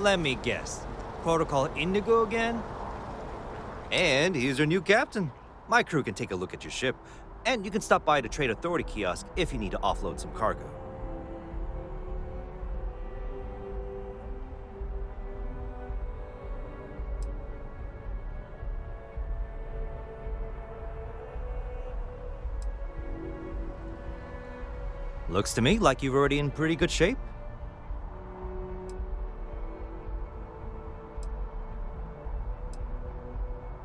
Let me guess. Protocol Indigo again? And he's your new captain. My crew can take a look at your ship, and you can stop by the Trade Authority kiosk if you need to offload some cargo. Looks to me like you're already in pretty good shape.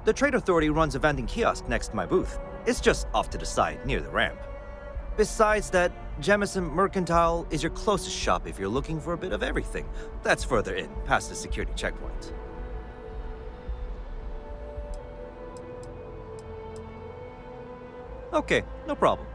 The Trade Authority runs a vending kiosk next to my booth. It's just off to the side, near the ramp. Besides that, Jemison Mercantile is your closest shop if you're looking for a bit of everything. That's further in, past the security checkpoint. Okay, no problem.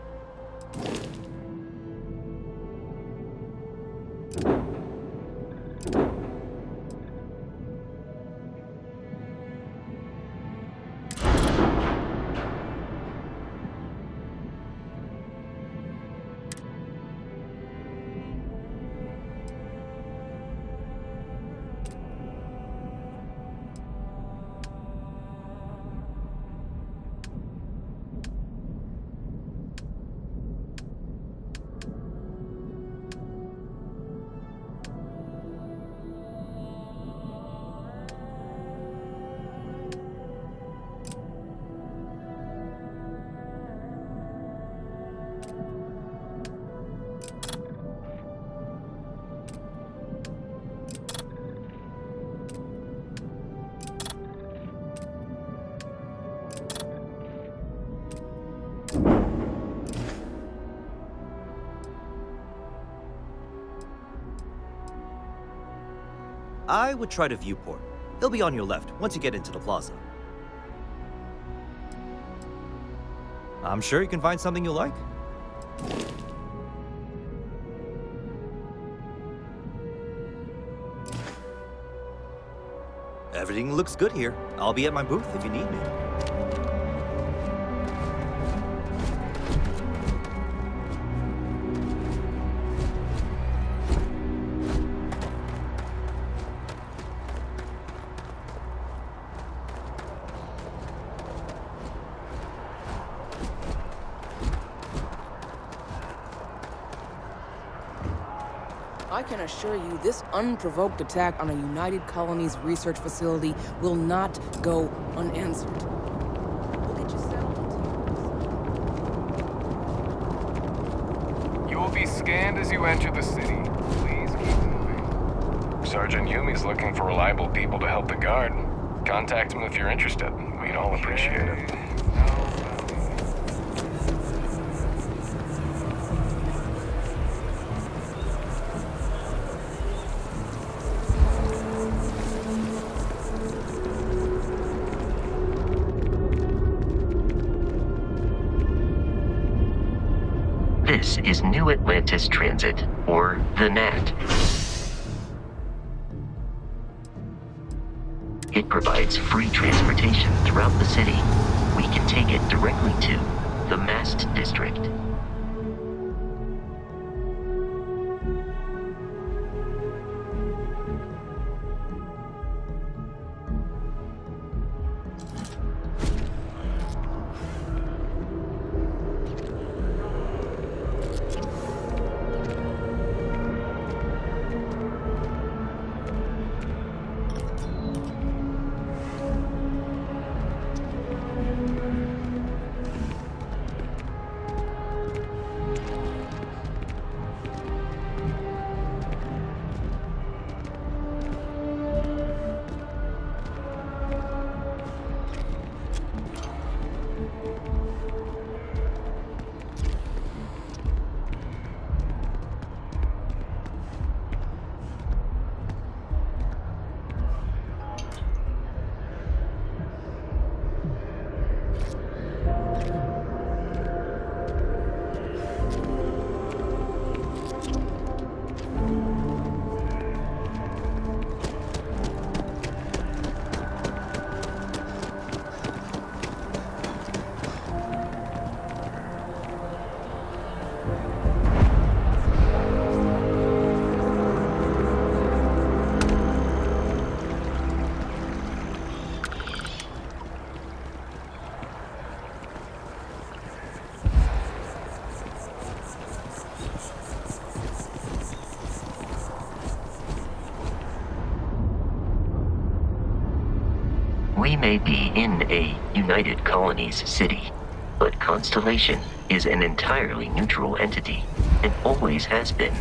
I would try the viewport. It'll be on your left once you get into the plaza. I'm sure you can find something you'll like. Everything looks good here. I'll be at my booth if you need me. I can assure you, this unprovoked attack on a United Colonies research facility will not go unanswered. We'll get you settled. You will be scanned as you enter the city. Please keep moving. Sergeant Yumi's looking for reliable people to help the guard. Contact him if you're interested. We'd all appreciate it. This is New Atlantis Transit, or the NAT. It provides free transportation throughout the city. We can take it directly to the Mast District. may be in a United Colonies city, but Constellation is an entirely neutral entity, and always has been.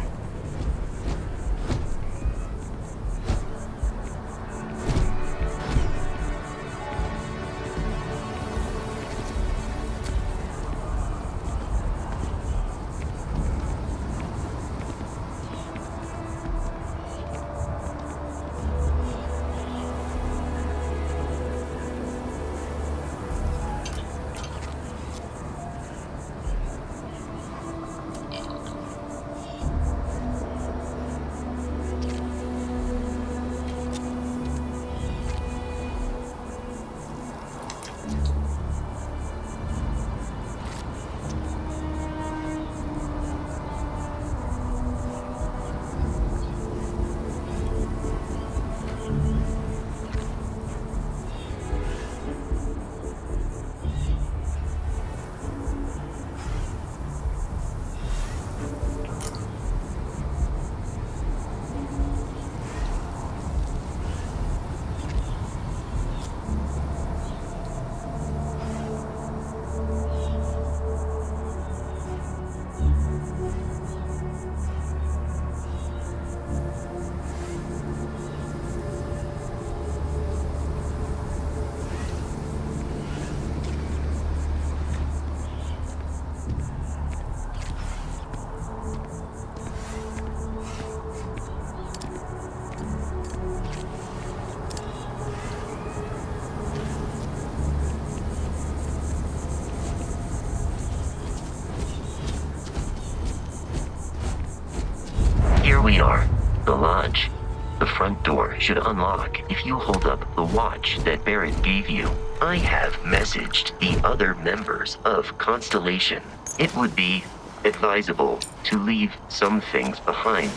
Here we are, the lodge. The front door should unlock if you hold up the watch that Barrett gave you. I have messaged the other members of Constellation. It would be advisable to leave some things behind.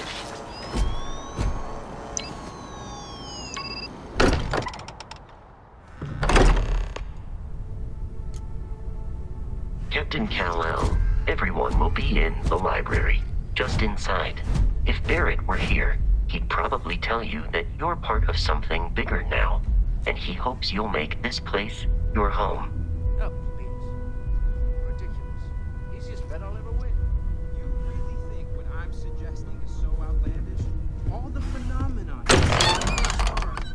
Captain Kal-El, everyone will be in the library, just inside. If Barrett were here, he'd probably tell you that you're part of something bigger now, and he hopes you'll make this place your home. Oh, please. Ridiculous. Easiest bet I'll ever win. You really think what I'm suggesting is so outlandish? All the phenomenon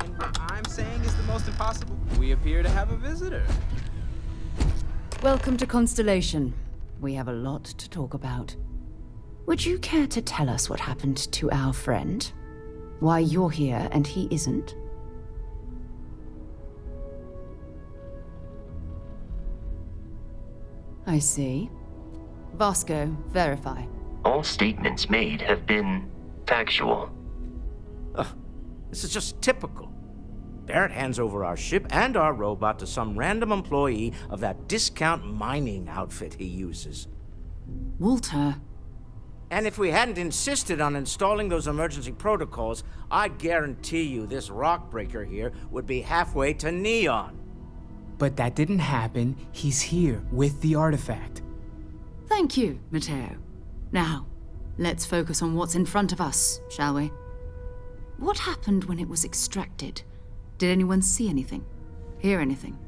and what I'm saying is the most impossible? We appear to have a visitor. Welcome to Constellation. We have a lot to talk about. Would you care to tell us what happened to our friend? Why you're here and he isn't? I see. Vasco, verify. All statements made have been factual. This is just typical. Barrett hands over our ship and our robot to some random employee of that discount mining outfit he uses. Walter. And if we hadn't insisted on installing those emergency protocols, I guarantee you this rock breaker here would be halfway to Neon. But that didn't happen. He's here with the artifact. Thank you, Matteo. Now, let's focus on what's in front of us, shall we? What happened when it was extracted? Did anyone see anything? Hear anything?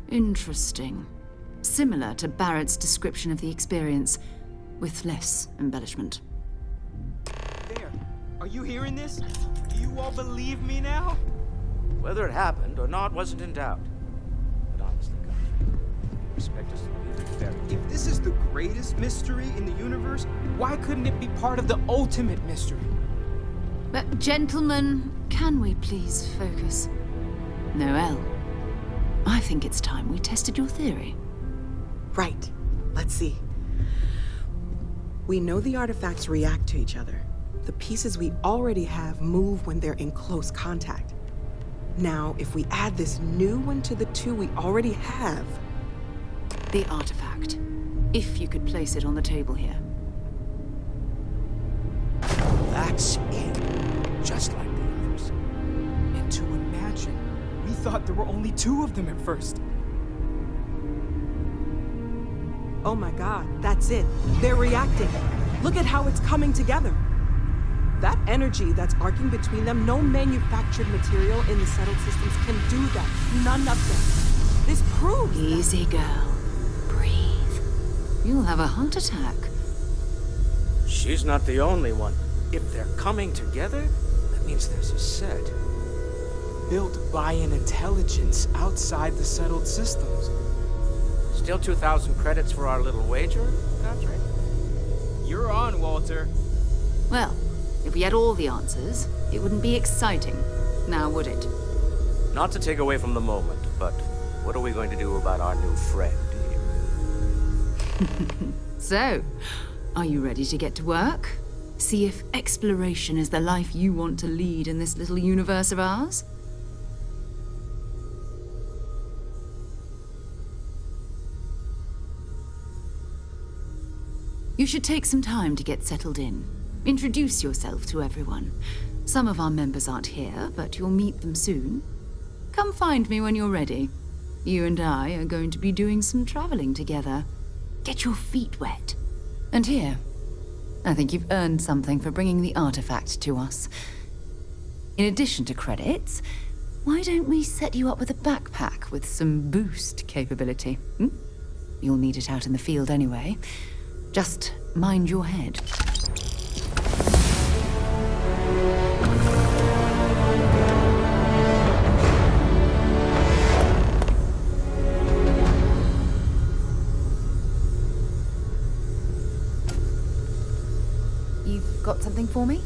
Interesting. Similar to Barrett's description of the experience, with less embellishment. There. Are you hearing this? Do you all believe me now? Whether it happened or not wasn't in doubt. But honestly, guys, you expect us to believe it's Barrett. If this is the greatest mystery in the universe, why couldn't it be part of the ultimate mystery? But gentlemen, can we please focus? Noel, I think it's time we tested your theory. Right. Let's see. We know the artifacts react to each other. The pieces we already have move when they're in close contact. Now, if we add this new one to the two we already have... The artifact. If you could place it on the table here. That's it. Just like the others. And to imagine, we thought there were only two of them at first. Oh my god, that's it. They're reacting. Look at how it's coming together. That energy that's arcing between them, no manufactured material in the settled systems can do that. None of them. This proves that- Easy, girl. Breathe. You'll have a heart attack. She's not the only one. If they're coming together, that means there's a set. Built by an intelligence outside the settled systems. Still 2,000 credits for our little wager, Patrick? You're on, Walter. Well, if we had all the answers, it wouldn't be exciting, now would it? Not to take away from the moment, but what are we going to do about our new friend here? So, are you ready to get to work? See if exploration is the life you want to lead in this little universe of ours? You should take some time to get settled in. Introduce yourself to everyone. Some of our members aren't here, but you'll meet them soon. Come find me when you're ready. You and I are going to be doing some traveling together. Get your feet wet. And here, I think you've earned something for bringing the artifact to us. In addition to credits, why don't we set you up with a backpack with some boost capability? You'll need it out in the field anyway. Just mind your head. You've got something for me?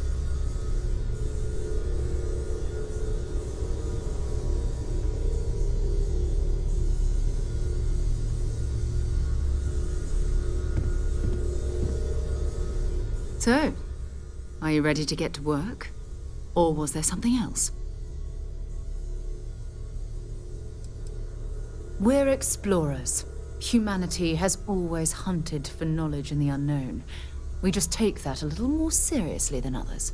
So, are you ready to get to work? Or was there something else? We're explorers. Humanity has always hunted for knowledge in the unknown. We just take that a little more seriously than others.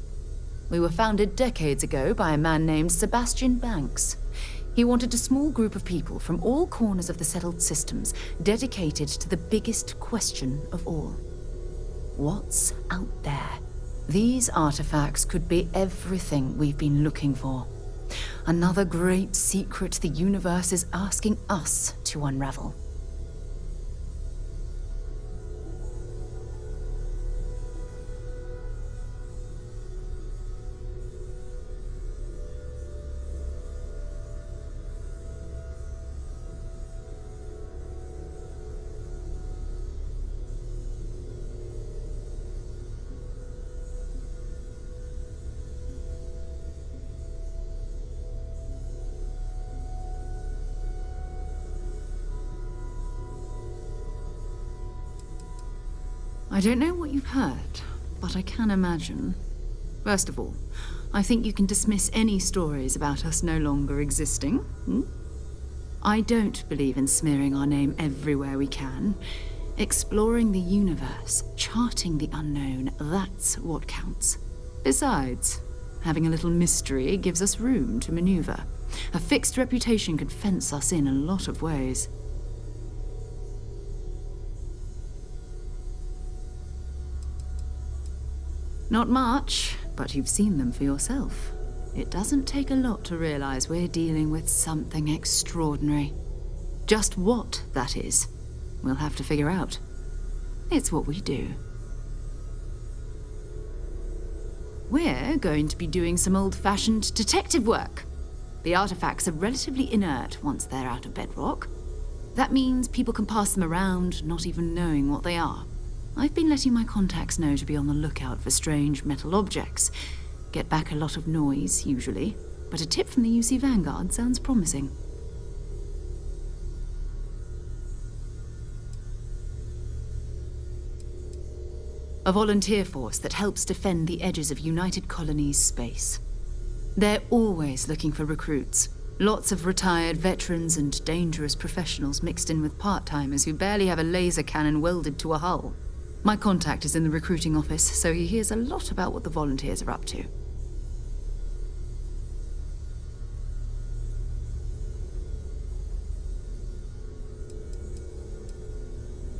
We were founded decades ago by a man named Sebastian Banks. He wanted a small group of people from all corners of the settled systems dedicated to the biggest question of all. What's out there? These artifacts could be everything we've been looking for. Another great secret the universe is asking us to unravel. I don't know what you've heard, but I can imagine. First of all, I think you can dismiss any stories about us no longer existing. I don't believe in smearing our name everywhere we can. Exploring the universe, charting the unknown, that's what counts. Besides, having a little mystery gives us room to maneuver. A fixed reputation could fence us in a lot of ways. Not much, but you've seen them for yourself. It doesn't take a lot to realize we're dealing with something extraordinary. Just what that is, we'll have to figure out. It's what we do. We're going to be doing some old-fashioned detective work. The artifacts are relatively inert once they're out of bedrock. That means people can pass them around, not even knowing what they are. I've been letting my contacts know to be on the lookout for strange metal objects. Get back a lot of noise, usually, but a tip from the UC Vanguard sounds promising. A volunteer force that helps defend the edges of United Colonies space. They're always looking for recruits. Lots of retired veterans and dangerous professionals mixed in with part-timers who barely have a laser cannon welded to a hull. My contact is in the recruiting office, so he hears a lot about what the volunteers are up to.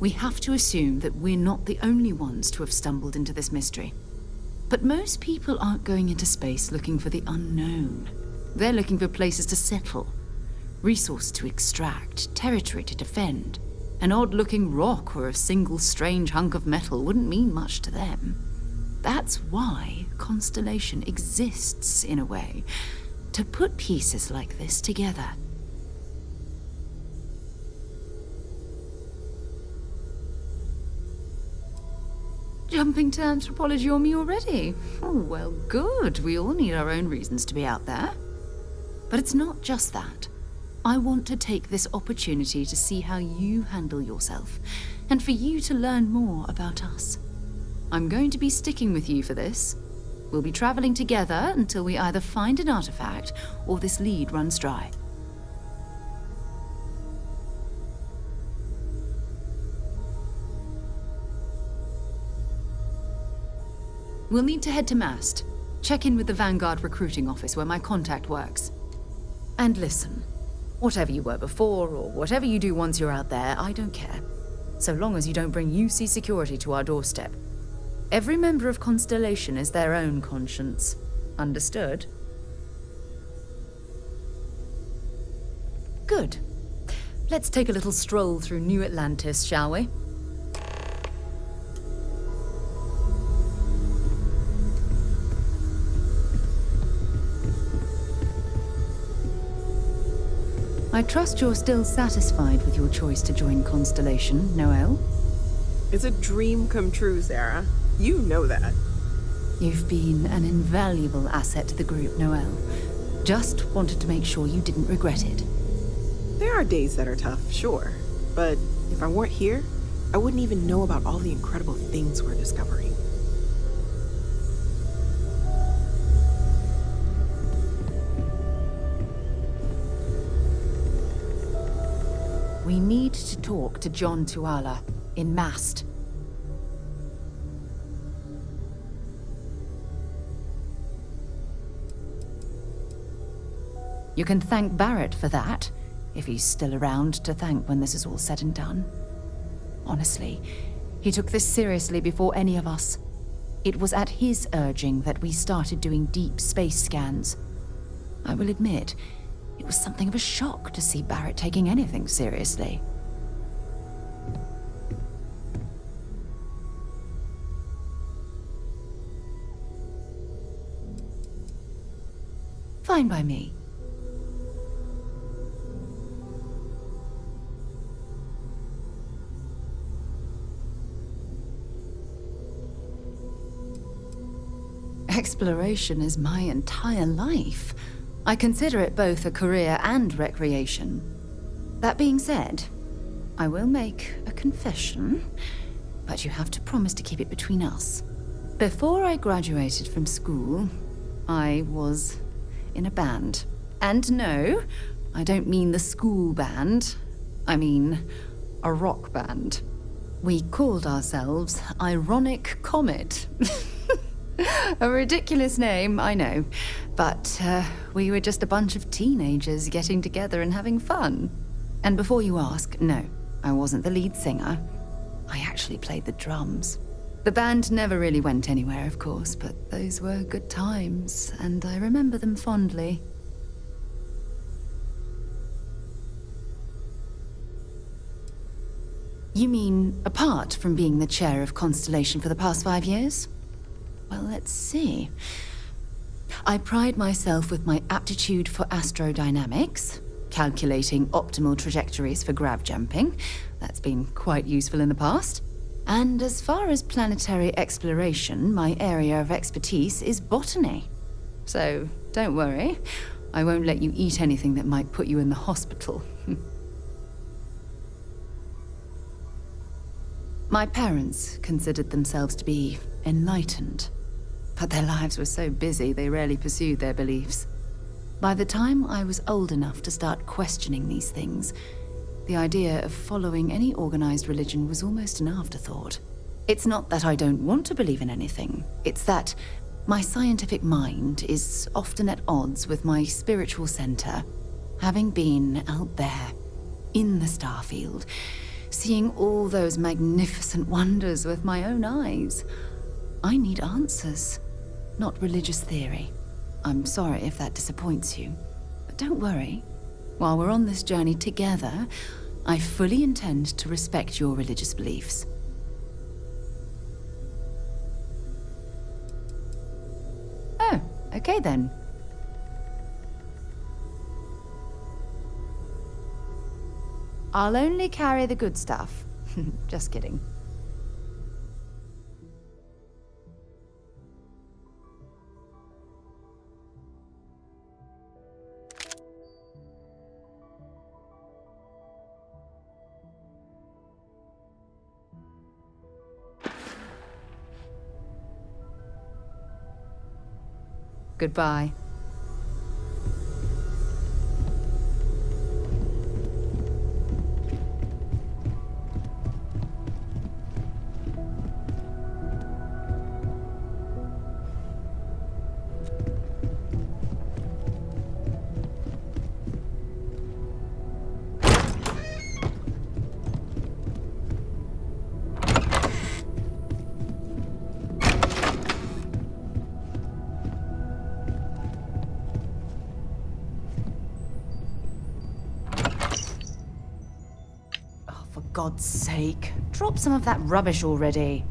We have to assume that we're not the only ones to have stumbled into this mystery. But most people aren't going into space looking for the unknown. They're looking for places to settle, resources to extract, territory to defend. An odd-looking rock or a single strange hunk of metal wouldn't mean much to them. That's why Constellation exists, in a way, to put pieces like this together. Jumping to anthropology on me already? Oh, well, good. We all need our own reasons to be out there. But it's not just that. I want to take this opportunity to see how you handle yourself, and for you to learn more about us. I'm going to be sticking with you for this. We'll be traveling together until we either find an artifact or this lead runs dry. We'll need to head to Mast. Check in with the Vanguard recruiting office where my contact works. And listen, whatever you were before or whatever you do once you're out there, I don't care. So long as you don't bring UC security to our doorstep. Every member of Constellation is their own conscience. Understood? Good. Let's take a little stroll through New Atlantis, shall we? I trust you're still satisfied with your choice to join Constellation, Noel? It's a dream come true, Sarah. You know that. You've been an invaluable asset to the group, Noel. Just wanted to make sure you didn't regret it. There are days that are tough, sure. But if I weren't here, I wouldn't even know about all the incredible things we're discovering. We need to talk to John Tuala in Mast. You can thank Barrett for that, if he's still around to thank when this is all said and done. Honestly, he took this seriously before any of us. It was at his urging that we started doing deep space scans. I will admit, it was something of a shock to see Barrett taking anything seriously. Fine by me. Exploration is my entire life. I consider it both a career and recreation. That being said, I will make a confession, but you have to promise to keep it between us. Before I graduated from school, I was in a band. And no, I don't mean the school band. I mean a rock band. We called ourselves Ironic Comet. A ridiculous name, I know. But we were just a bunch of teenagers getting together and having fun. And before you ask, no, I wasn't the lead singer. I actually played the drums. The band never really went anywhere, of course, but those were good times, and I remember them fondly. You mean apart from being the chair of Constellation for the past 5 years? Well, let's see. I pride myself with my aptitude for astrodynamics, calculating optimal trajectories for grav jumping. That's been quite useful in the past. And as far as planetary exploration, my area of expertise is botany. So don't worry, I won't let you eat anything that might put you in the hospital. My parents considered themselves to be enlightened, but their lives were so busy they rarely pursued their beliefs. By the time I was old enough to start questioning these things, the idea of following any organized religion was almost an afterthought. It's not that I don't want to believe in anything, it's that my scientific mind is often at odds with my spiritual center. Having been out there, in the Starfield, seeing all those magnificent wonders with my own eyes. I need answers, not religious theory. I'm sorry if that disappoints you, but don't worry. While we're on this journey together, I fully intend to respect your religious beliefs. Oh, okay then. I'll only carry the good stuff. Just kidding. Goodbye. For God's sake, drop some of that rubbish already.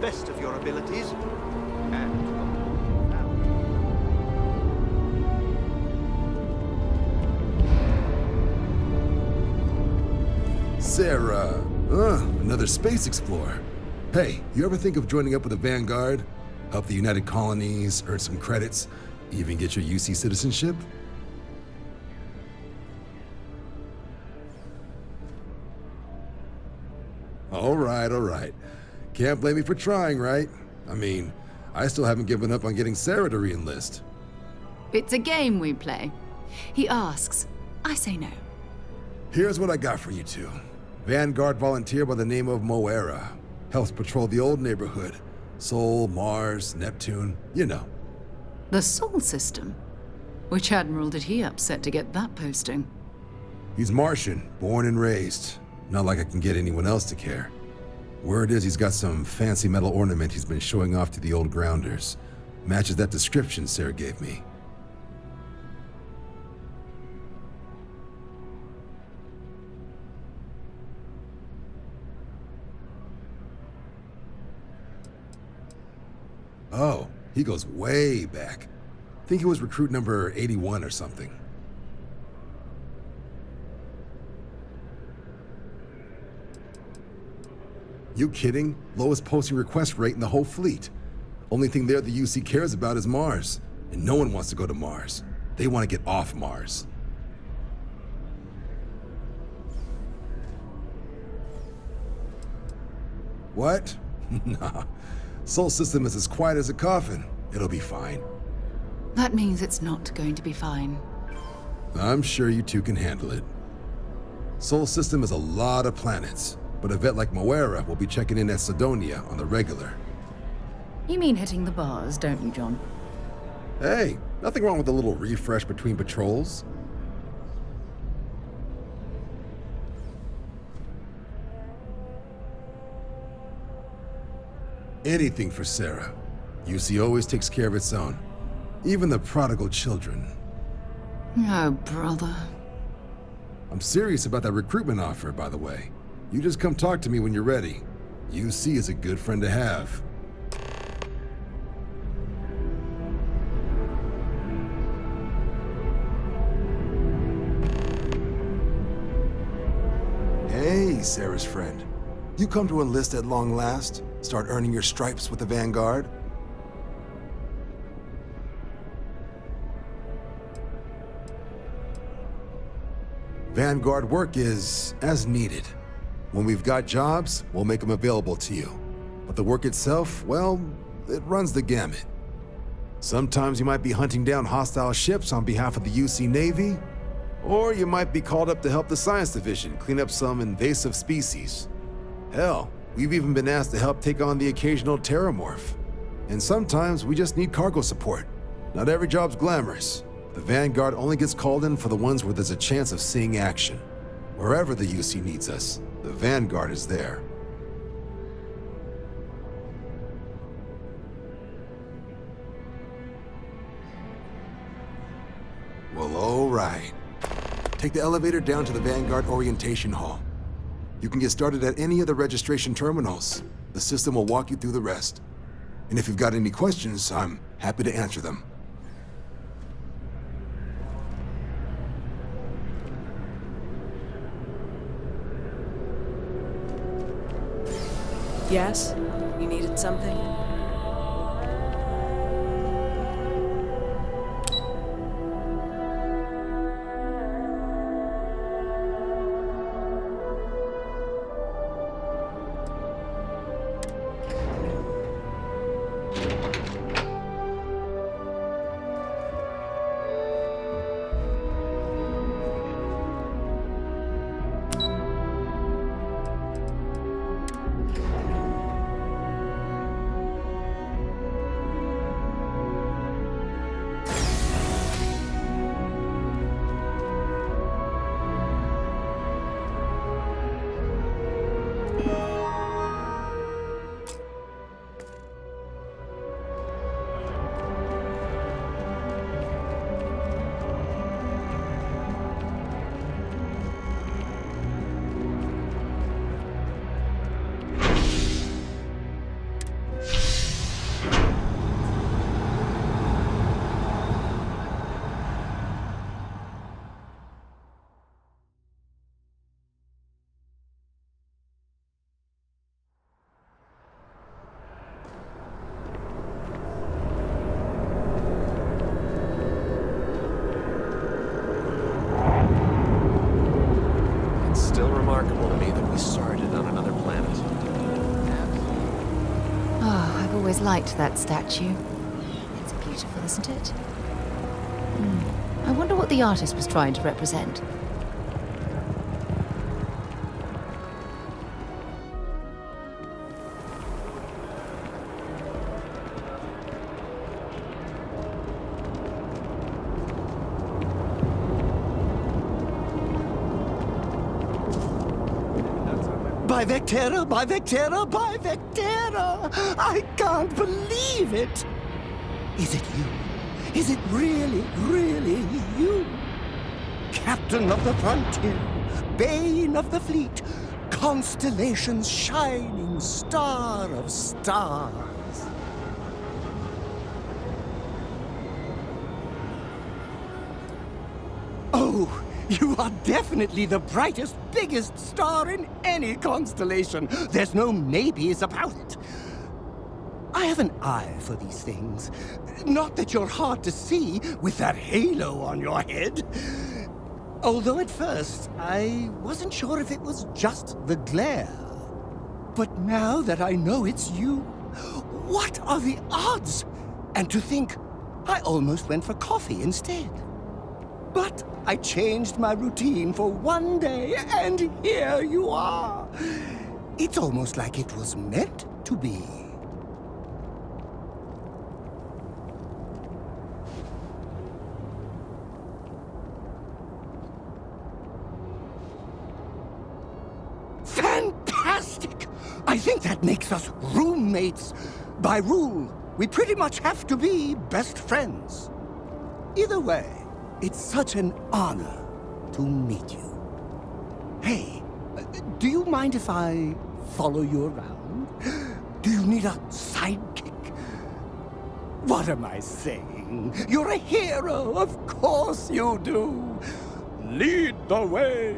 best of your abilities, and Sarah, another space explorer. Hey, you ever think of joining up with the Vanguard? Help the United Colonies, earn some credits, even get your UC citizenship? All right. Can't blame me for trying, right? I mean, I still haven't given up on getting Sarah to re-enlist. It's a game we play. He asks, I say no. Here's what I got for you two. Vanguard volunteer by the name of Moera. Helps patrol the old neighborhood. Sol, Mars, Neptune, you know. The Sol system? Which admiral did he upset to get that posting? He's Martian, born and raised. Not like I can get anyone else to care. Word is he's got some fancy metal ornament he's been showing off to the old grounders. Matches that description Sarah gave me. Oh, he goes way back. Think he was recruit number 81 or something. You kidding? Lowest posting request rate in the whole fleet. Only thing there the UC cares about is Mars. And no one wants to go to Mars. They want to get off Mars. What? Nah. Sol system is as quiet as a coffin. It'll be fine. That means it's not going to be fine. I'm sure you two can handle it. Sol system is a lot of planets, but a vet like Moera will be checking in at Sidonia on the regular. You mean hitting the bars, don't you, John? Hey, nothing wrong with a little refresh between patrols. Anything for Sarah. UC always takes care of its own. Even the prodigal children. Oh, brother. I'm serious about that recruitment offer, by the way. You just come talk to me when you're ready. UC is a good friend to have. Hey, Sarah's friend. You come to enlist at long last? Start earning your stripes with the Vanguard? Vanguard work is as needed. When we've got jobs, we'll make them available to you. But the work itself, well, it runs the gamut. Sometimes you might be hunting down hostile ships on behalf of the UC Navy, or you might be called up to help the Science Division clean up some invasive species. Hell, we've even been asked to help take on the occasional terramorph. And sometimes we just need cargo support. Not every job's glamorous. The Vanguard only gets called in for the ones where there's a chance of seeing action. Wherever the UC needs us, the Vanguard is there. Well, all right. Take the elevator down to the Vanguard Orientation Hall. You can get started at any of the registration terminals. The system will walk you through the rest. And if you've got any questions, I'm happy to answer them. Yes? You needed something? Remarkable to me that we started on another planet. Oh, I've always liked that statue. It's beautiful, isn't it? I wonder what the artist was trying to represent. Bivectera, Bivectera, Bivectera! I can't believe it! Is it you? Is it really, really you? Captain of the frontier, bane of the fleet, constellation's shining star of stars. You are definitely the brightest, biggest star in any constellation. There's no maybes about it. I have an eye for these things. Not that you're hard to see with that halo on your head. Although at first, I wasn't sure if it was just the glare. But now that I know it's you, what are the odds? And to think, I almost went for coffee instead. But I changed my routine for one day, and here you are. It's almost like it was meant to be. Fantastic! I think that makes us roommates. By rule, we pretty much have to be best friends. Either way, it's such an honor to meet you. Hey, do you mind if I follow you around? Do you need a sidekick? What am I saying? You're a hero, of course you do. Lead the way.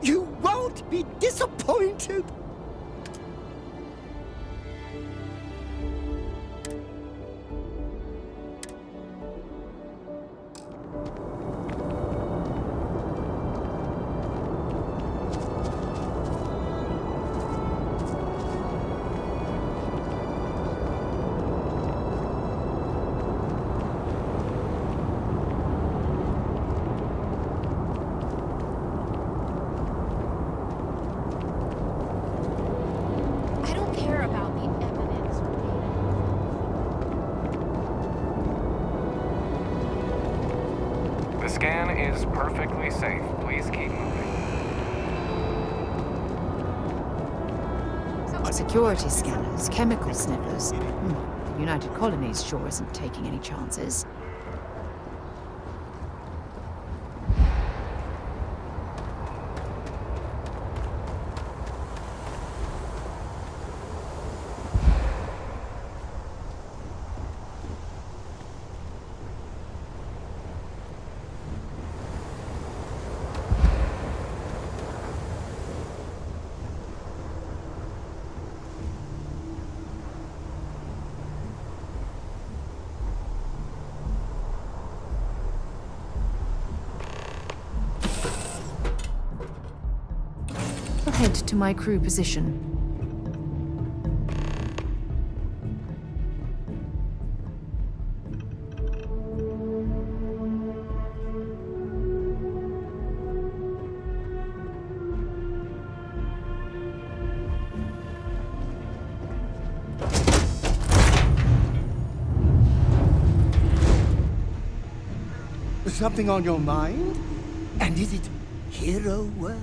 You won't be disappointed. I don't care about the evidence. The scan is perfectly safe. Please keep moving. Security scanners, chemical sniffers. The United Colonies sure isn't taking any chances. I'll head to my crew position. Something on your mind? And is it hero work?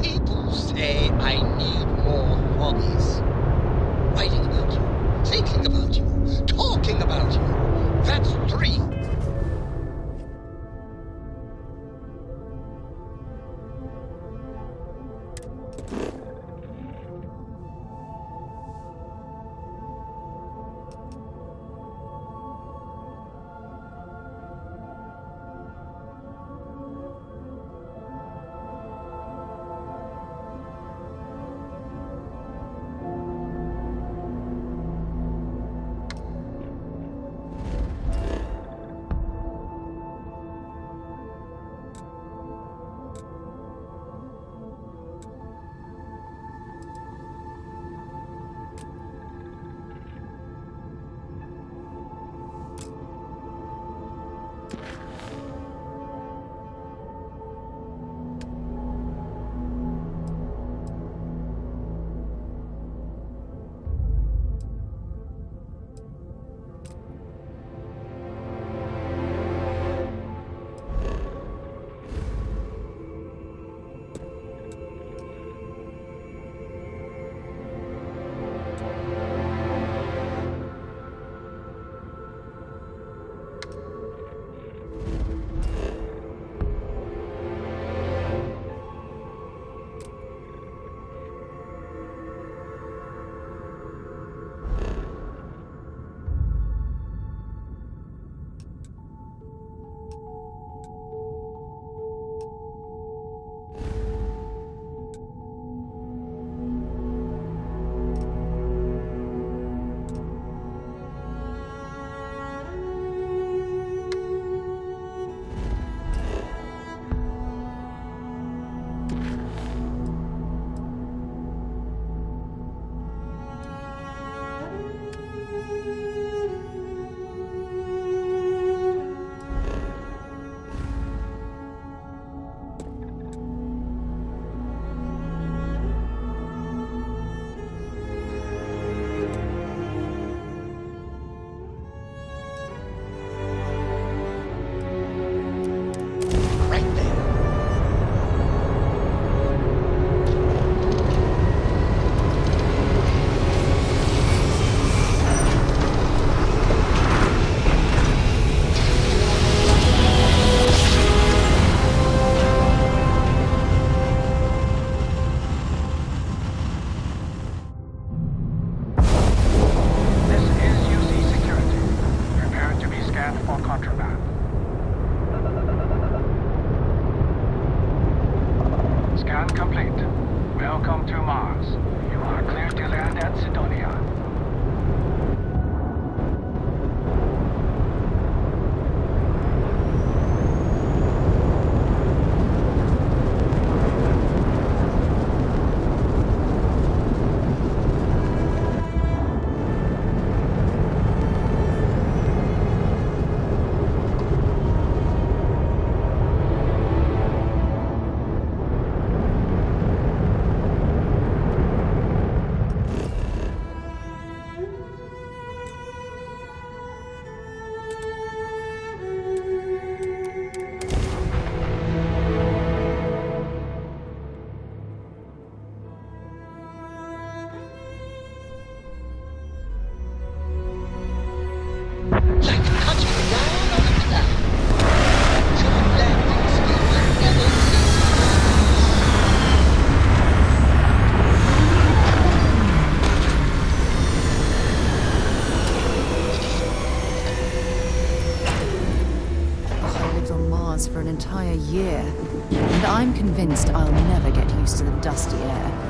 People say I need more hobbies. Writing about you, thinking about you, talking about you. That's 3. Scan complete. Welcome to Mars. You are clear to land at Sidonia. For an entire year, and I'm convinced I'll never get used to the dusty air.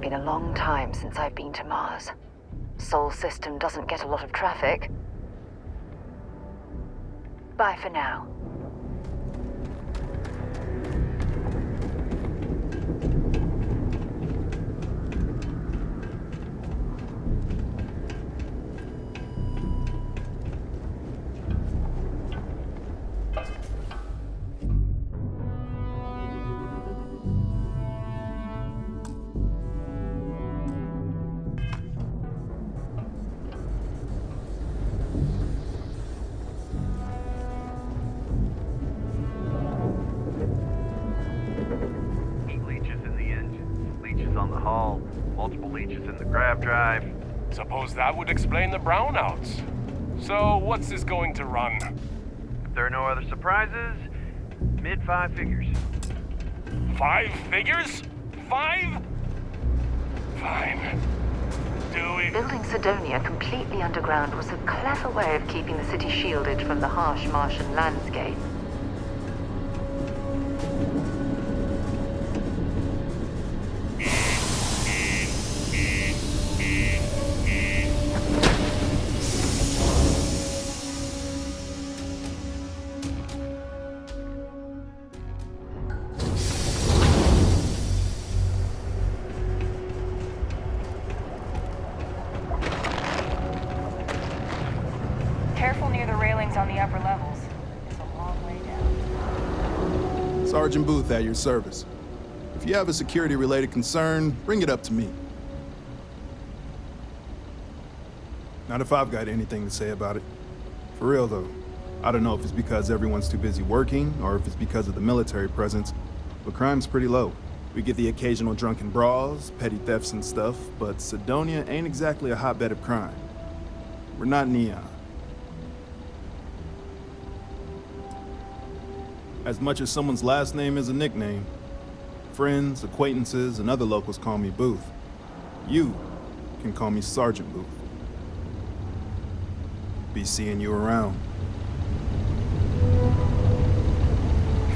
Been a long time since I've been to Mars. Sol system doesn't get a lot of traffic. Bye for now. Multiple leeches in the grav drive. Suppose that would explain the brownouts. So, what's this going to run? If there are no other surprises, mid-5 figures. 5 figures? 5? Fine. Do it. Building Sidonia completely underground was a clever way of keeping the city shielded from the harsh Martian landscape. Careful near the railings on the upper levels. It's a long way down. Sergeant Booth at your service. If you have a security-related concern, bring it up to me. Not if I've got anything to say about it. For real, though. I don't know if it's because everyone's too busy working, or if it's because of the military presence, but crime's pretty low. We get the occasional drunken brawls, petty thefts and stuff, but Sidonia ain't exactly a hotbed of crime. We're not Neon. As much as someone's last name is a nickname, friends, acquaintances, and other locals call me Booth. You can call me Sergeant Booth. Be seeing you around.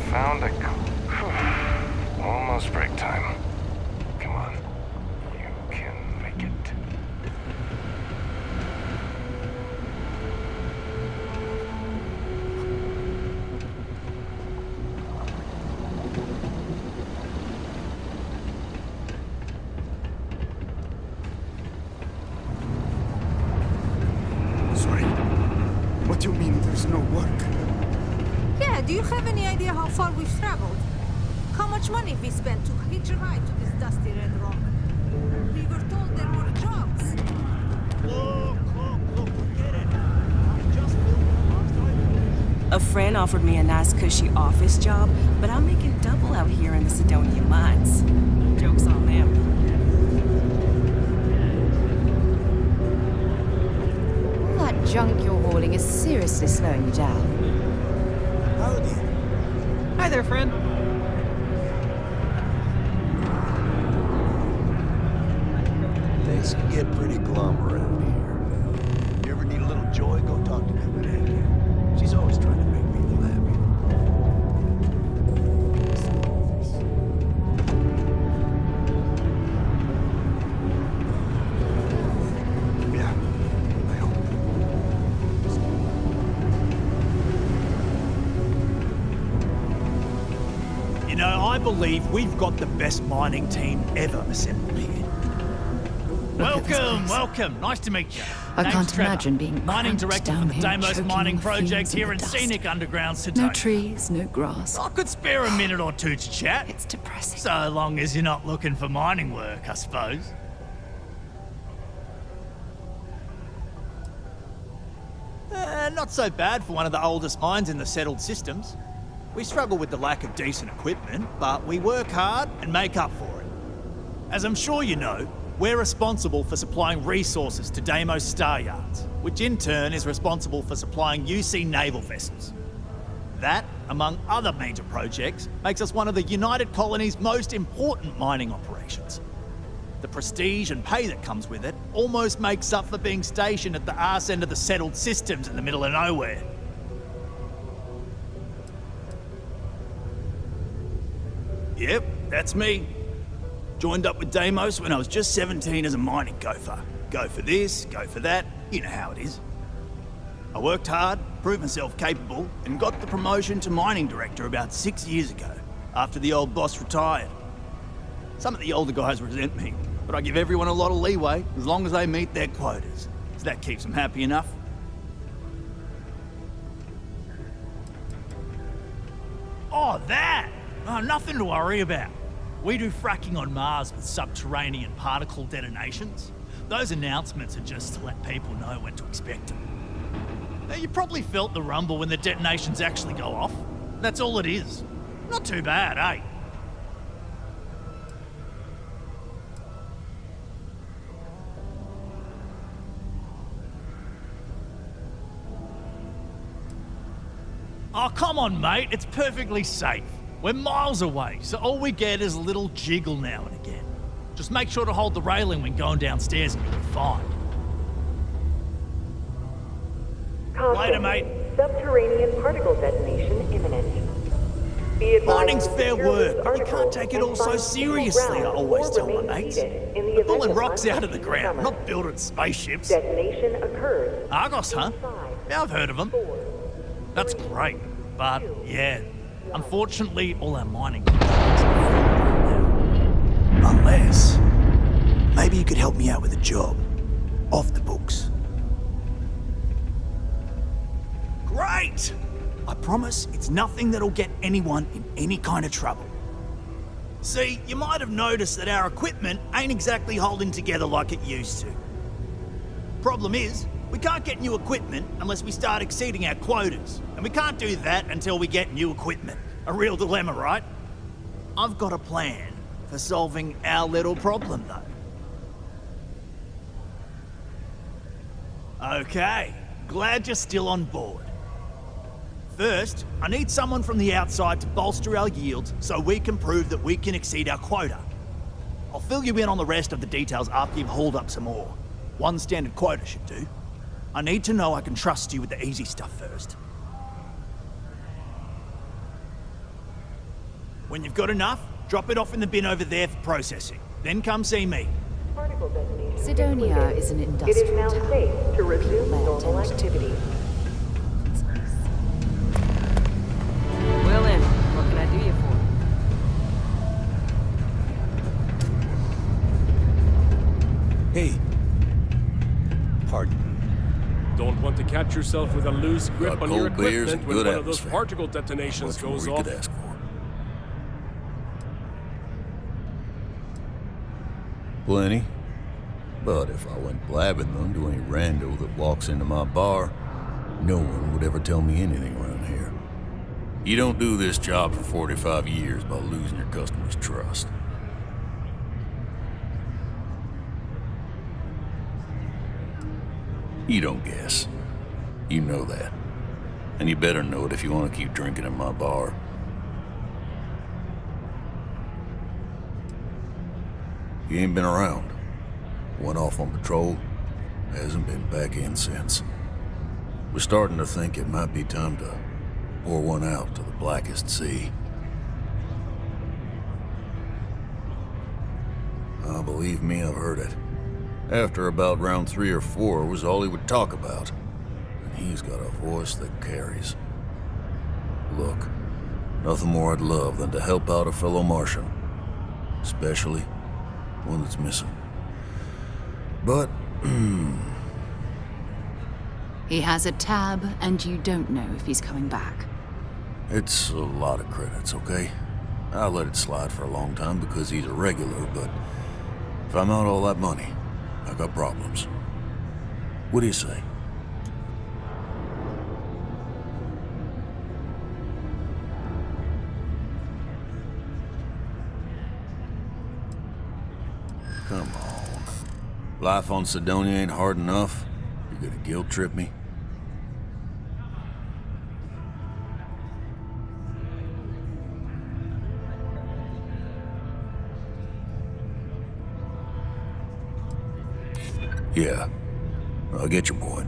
Found a clue. Almost break time. Come on. You can make it. Do you have any idea how far we've traveled? How much money we spent to hitch a ride to this dusty red rock? We were told there were jobs. Look, forget it. A friend offered me a nice cushy office job, but I'm making double out here in the Sidonian mines. Joke's on them. All that junk you're hauling is seriously slowing you down. Howdy. Hi there, friend. Things can get pretty glum around here. You ever need a little joy, go talk to Meg. She's always trying to make me feel happy. Yeah, I hope. You know, I believe we've got the best mining team ever assembled here. Welcome. Nice to meet you. I Name's can't Trevor, imagine being mining cramped director down for the here, Deimos choking Mining on Project fumes here in and the dust. scenic underground No Sedona. trees, no grass. I could spare a minute or two to chat. It's depressing. So long as you're not looking for mining work, I suppose. Not so bad for one of the oldest mines in the settled systems. We struggle with the lack of decent equipment, but we work hard and make up for it. As I'm sure you know, we're responsible for supplying resources to Deimos Star Yards, which in turn is responsible for supplying UC naval vessels. That, among other major projects, makes us one of the United Colony's most important mining operations. The prestige and pay that comes with it almost makes up for being stationed at the arse end of the settled systems in the middle of nowhere. Yep, that's me. Joined up with Deimos when I was just 17 as a mining gopher. Go for this, go for that, you know how it is. I worked hard, proved myself capable, and got the promotion to mining director about 6 years ago, after the old boss retired. Some of the older guys resent me, but I give everyone a lot of leeway as long as they meet their quotas. So that keeps them happy enough. Oh, that! Oh, nothing to worry about. We do fracking on Mars with subterranean particle detonations. Those announcements are just to let people know when to expect them. Now, you probably felt the rumble when the detonations actually go off. That's all it is. Not too bad, eh? Oh, come on, mate. It's perfectly safe. We're miles away, so all we get is a little jiggle now and again. Just make sure to hold the railing when going downstairs and you'll be fine. Later, mate. Subterranean particle detonation imminent. Mining's fair work, but we can't take it all so seriously, I always tell my mates. We're pulling rocks out of the ground, not building spaceships. Detonation occurs. Argos, huh? Yeah, I've heard of them. That's great, but yeah, unfortunately, all our mining contracts are full right now. Unless, maybe you could help me out with a job, off the books. Great! I promise it's nothing that'll get anyone in any kind of trouble. See, you might have noticed that our equipment ain't exactly holding together like it used to. Problem is, we can't get new equipment unless we start exceeding our quotas, and we can't do that until we get new equipment. A real dilemma, right? I've got a plan for solving our little problem, though. Okay, glad you're still on board. First, I need someone from the outside to bolster our yields so we can prove that we can exceed our quota. I'll fill you in on the rest of the details after you've hauled up some more. One standard quota should do. I need to know I can trust you with the easy stuff first. When you've got enough, drop it off in the bin over there for processing. Then come see me. Sidonia is an industrial It is now town. safe to resume normal activity. Well then, what can I do you for? Hey. Pardon. Don't want to catch yourself with a loose grip on your cold beers equipment and when good one of those atmosphere. particle detonations Much more goes you off. could ask for. Plenty. But if I went blabbing them to any rando that walks into my bar, no one would ever tell me anything around here. You don't do this job for 45 years by losing your customers' trust. You don't guess. You know that. And you better know it if you want to keep drinking in my bar. You ain't been around. Went off on patrol. Hasn't been back in since. We're starting to think it might be time to pour one out to the blackest sea. Believe me, I've heard it. After about round 3 or 4 was all he would talk about. And he's got a voice that carries. Look, nothing more I'd love than to help out a fellow Martian. Especially one that's missing. But, He has a tab, and you don't know if he's coming back. it's a lot of credits, okay? I let it slide for a long time because he's a regular, but if I'm out all that money, I got problems. What do you say? Come on. Life on Sidonia ain't hard enough. You're gonna guilt trip me? Yeah, I'll get your point.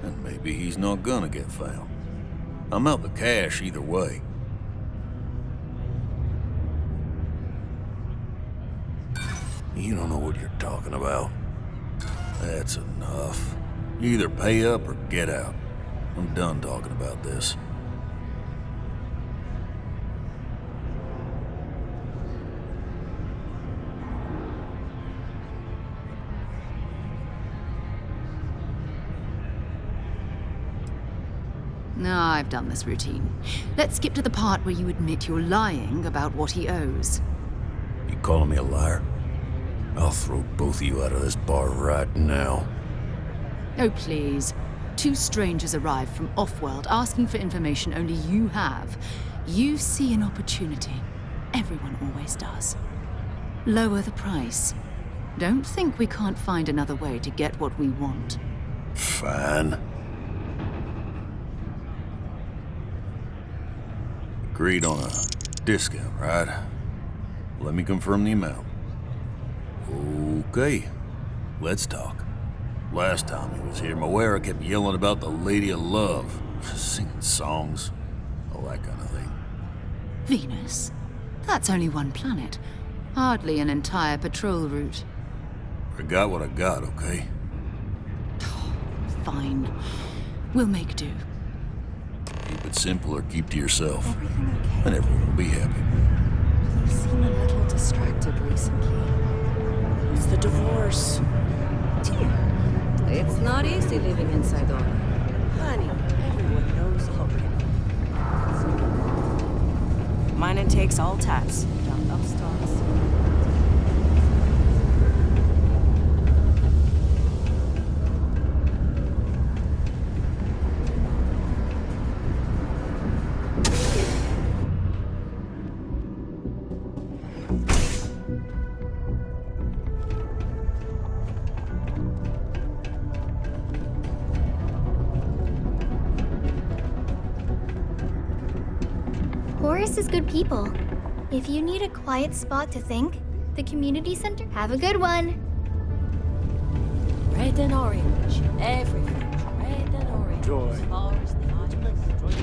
And maybe he's not gonna get found. I'm out the cash either way. You don't know what you're talking about. That's enough. You either pay up or get out. I'm done talking about this. No, I've done this routine. Let's skip to the part where you admit you're lying about what he owes. You calling me a liar? I'll throw both of you out of this bar right now. Oh, please. 2 strangers arrive from off-world asking for information only you have. You see an opportunity. Everyone always does. Lower the price. Don't think we can't find another way to get what we want. Fine. Agreed on a discount, right? Let me confirm the amount. Okay, let's talk. Last time he was here, Moira kept yelling about the Lady of Love, singing songs, all that kind of thing. Venus? That's only one planet. Hardly an entire patrol route. I got what I got, okay? Fine. We'll make do. Keep it simple or keep to yourself. And everyone will be happy. You seem a little distracted recently. It's the divorce. It's not easy living inside all. Honey, everyone knows already. Mine and takes all types. Down upstarts. Horace is good people. If you need a quiet spot to think, the community center, have a good one. Red and orange. Everything. Red and orange. Joy. As far as the eye can see.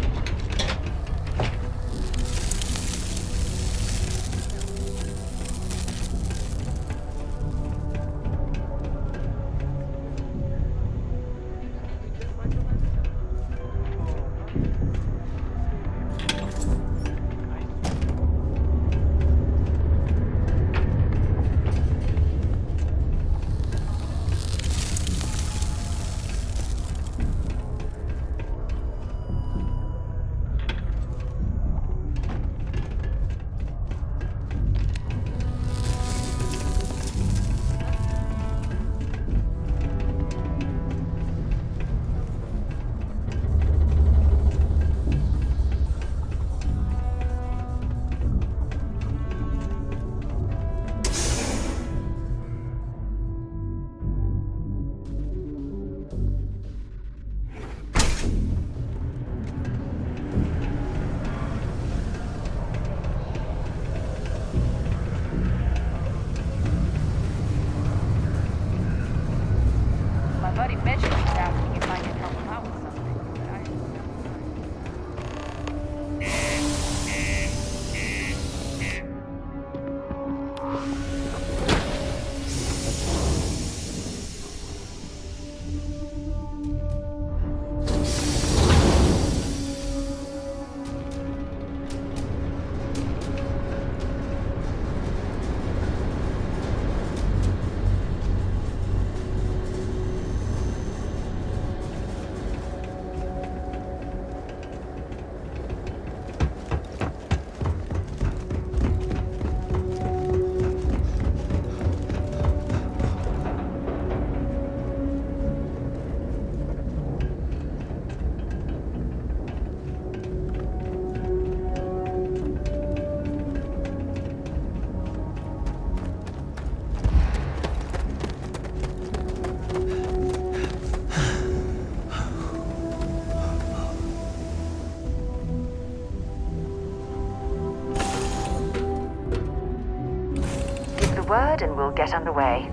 word and we'll get underway.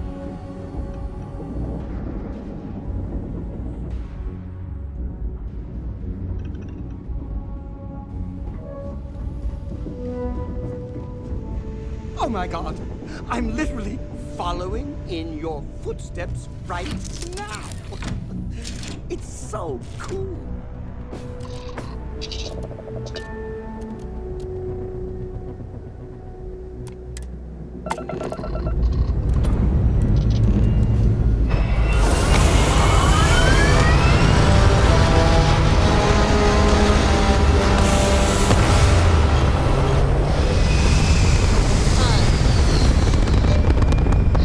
Oh my god, I'm literally following in your footsteps right now. It's so cool.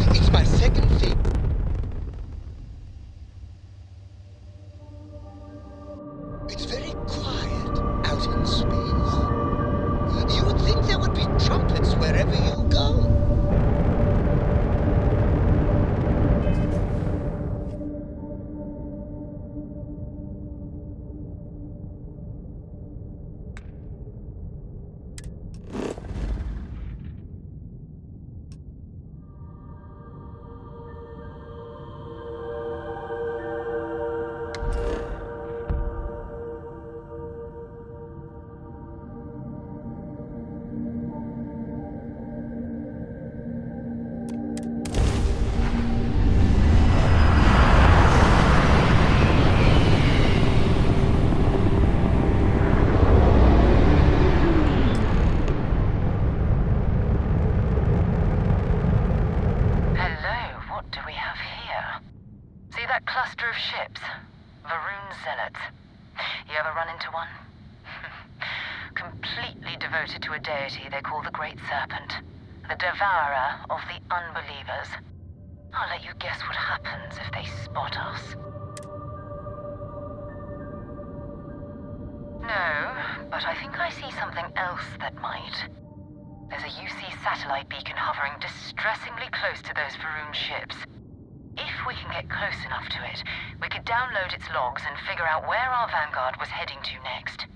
It's my second favorite. It's very quiet out in space. You would think there would be trumpets wherever you go. Hello, what do we have here? See that cluster of ships? Varun Zealots. You ever run into one? Completely devoted to a deity they call the Great Serpent, the devourer of the unbelievers. I'll let you guess what happens if they spot us. No, but I think I see something else that might. There's a UC satellite beacon hovering distressingly close to those Varun ships. If we can get close enough to it, we could download its logs and figure out where our Vanguard was heading to next.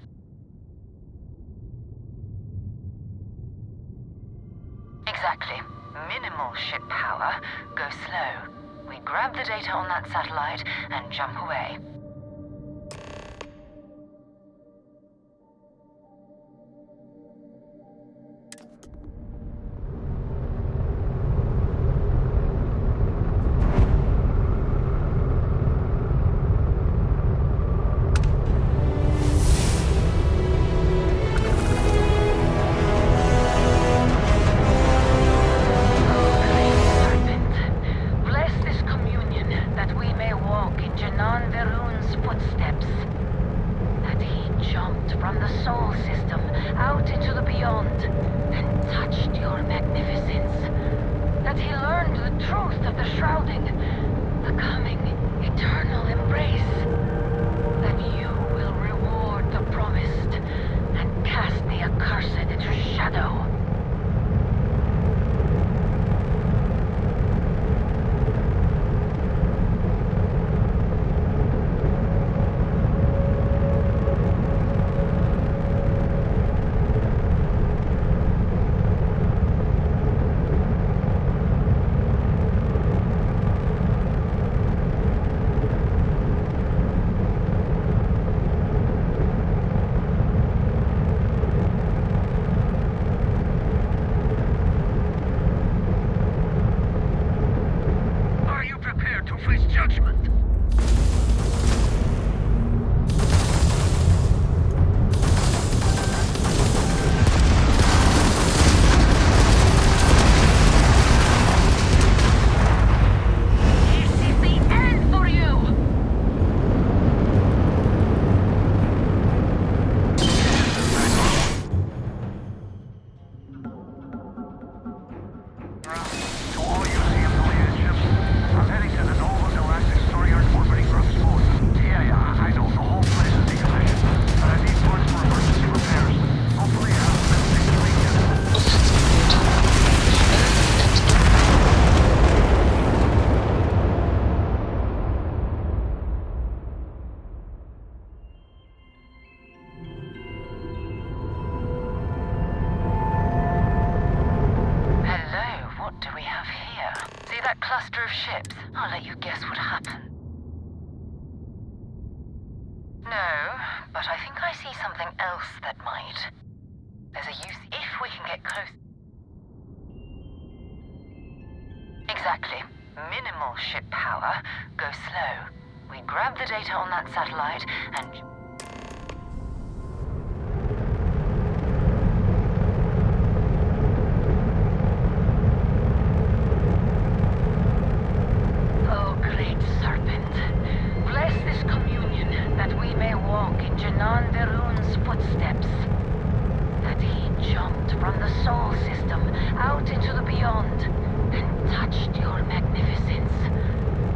Exactly. Minimal ship power. Go slow. We grab the data on that satellite and jump away. Bless this communion that we may walk in Janan Verun's footsteps. That he jumped from the soul system out into the beyond and touched your magnificence. That he learned the truth of the shrouding, the coming eternal embrace. That you will reward the promised and cast the accursed into shadow. Are you prepared to face judgment? This is the end for you! To all UC affiliated ships, I'm heading to the Nova's Galactic Storm here. See that cluster of ships? I'll let you guess what happened. No, but I think I see something else that might. There's a use if we can get close. Exactly. Minimal ship power. Go slow. We grab the data on that satellite and... Oh, great serpent. Bless this communion that we may walk in Janan Verun's footsteps. That he jumped from the Sol system out into the beyond and touched your magnificence.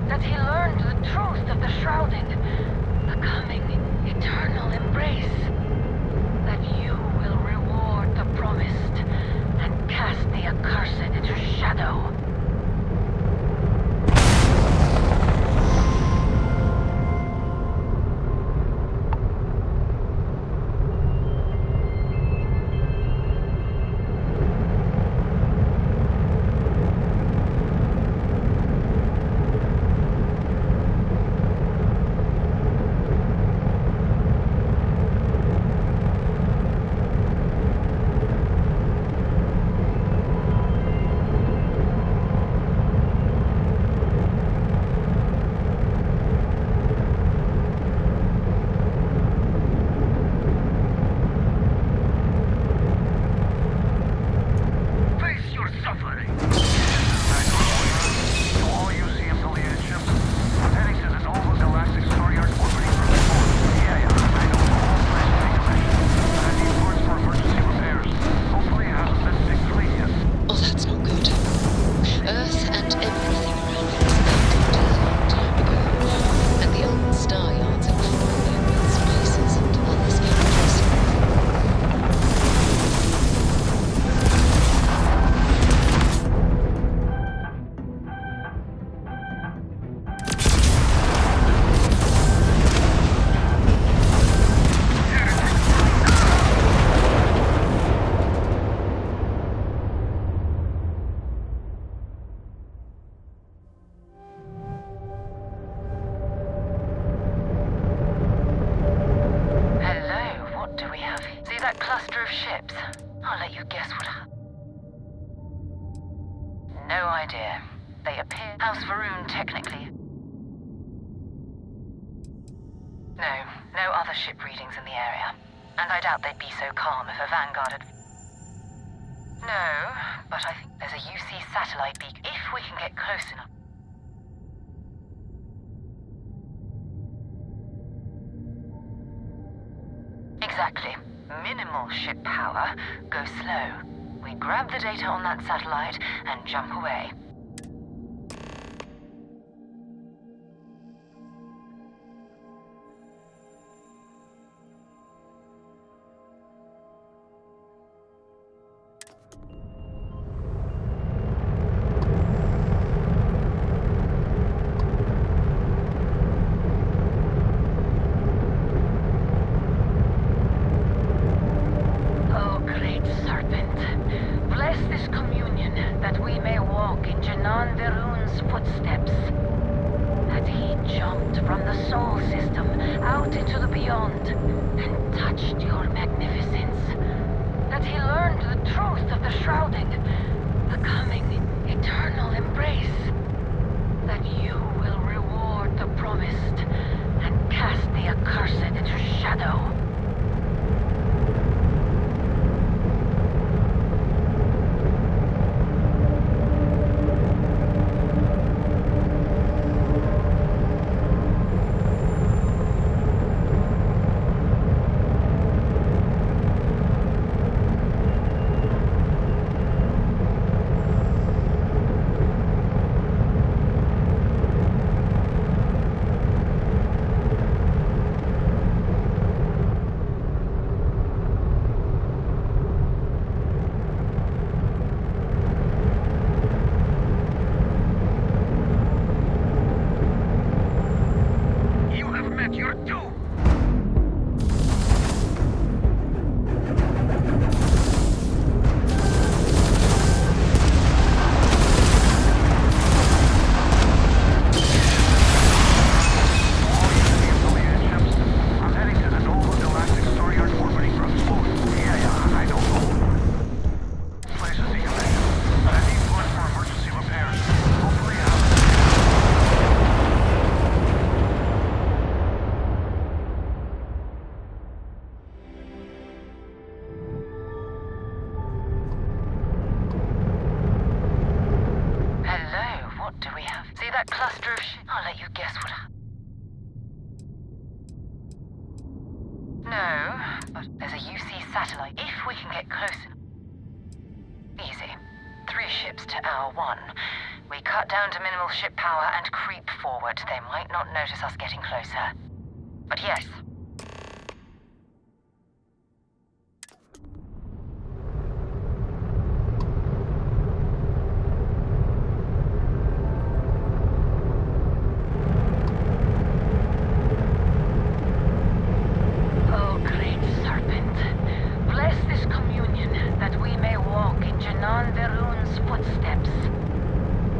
That he learned the truth of the shrouding, the coming eternal embrace. That you will reward the promised and cast the accursed into shadow. No idea. They appear House Varun technically. No other ship readings in the area. And I doubt they'd be so calm if a Vanguard had... No, but I think there's a UC satellite beacon if we can get close enough. Exactly. Minimal ship power. Go slow. We grab the data on that satellite and jump away. cluster of shit? I'll let you guess what happened. No, but there's a UC satellite. If we can get close enough. Easy. 3 ships to hour 1. We cut down to minimal ship power and creep forward. They might not notice us getting closer. But yes. Oh, great serpent, bless this communion that we may walk in Janan Verun's footsteps.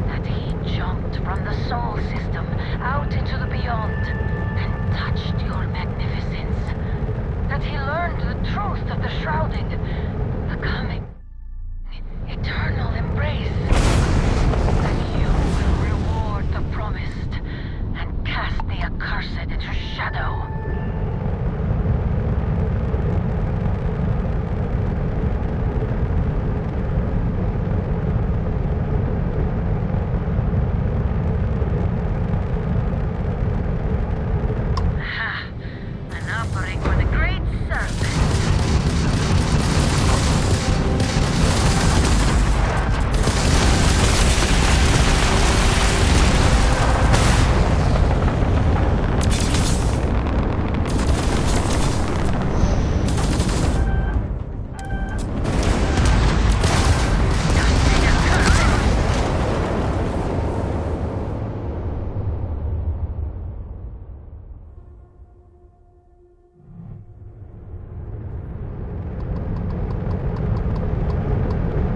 That he jumped from the soul system out into the beyond and touched your magnificence. That he learned the truth of the shrouding, the coming, eternal embrace. That you will reward the promised and cast the accursed into shadow. An offering for the great serpent.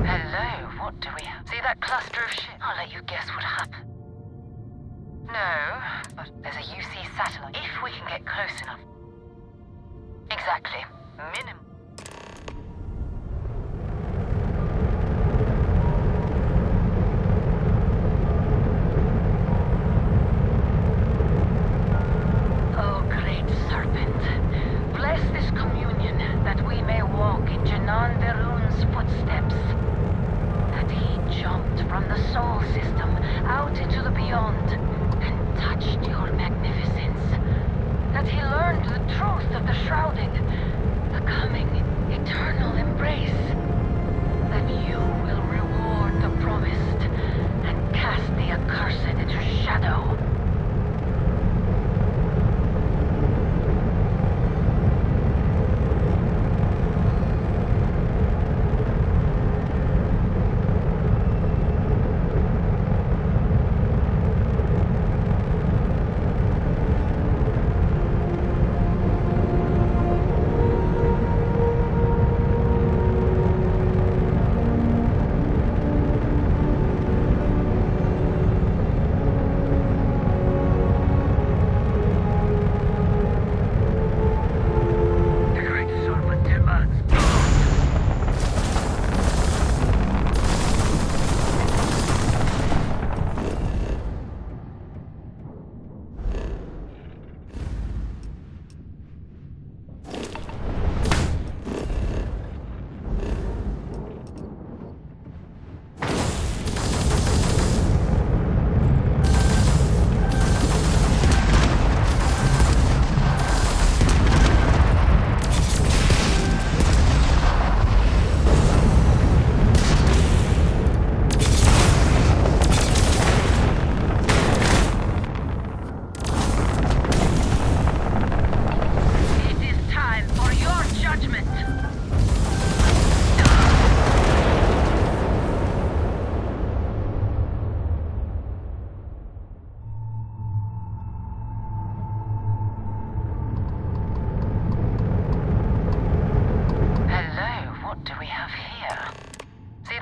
Hello, what do we have? See that cluster of shit? I'll let you guess what happened. No, but there's a UC satellite. If we can get close enough. Exactly. Minimum. Oh, great serpent, bless this communion that we may walk in Janan Verun's footsteps. That he jumped from the soul system out into the beyond and touched your magnificence. That he learned the truth of the shrouding, the coming eternal embrace. That you will reward the promised and cast the accursed into shadow.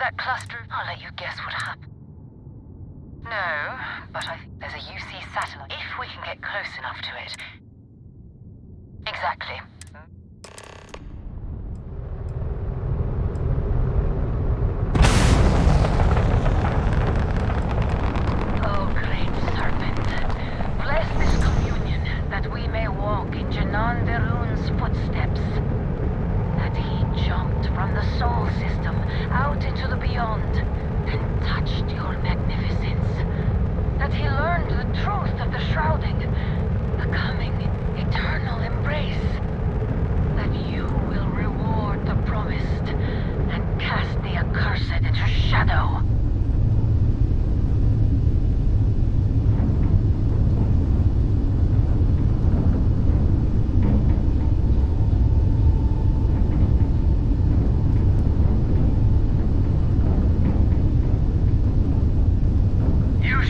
that cluster? I'll let you guess what happened. No, but I think there's a UC satellite. If we can get close enough to it. Exactly. Oh, great serpent, bless this communion that we may walk in Janan Verun's footsteps. That he jumped from the soul system out into the beyond and touched your magnificence. That he learned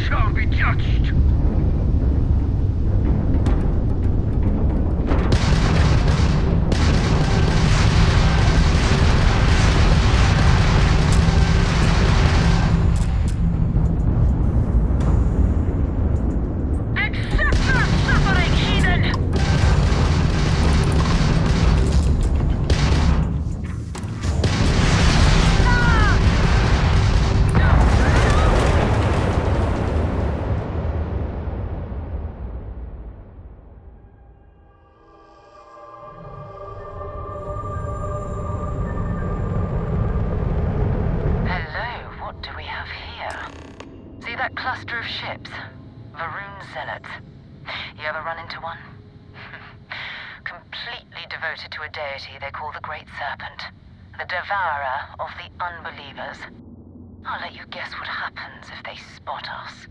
shall be judged. Cluster of ships. Varun Zealots. You ever run into one? Completely devoted to a deity they call the Great Serpent. The devourer of the unbelievers. I'll let you guess what happens if they spot us.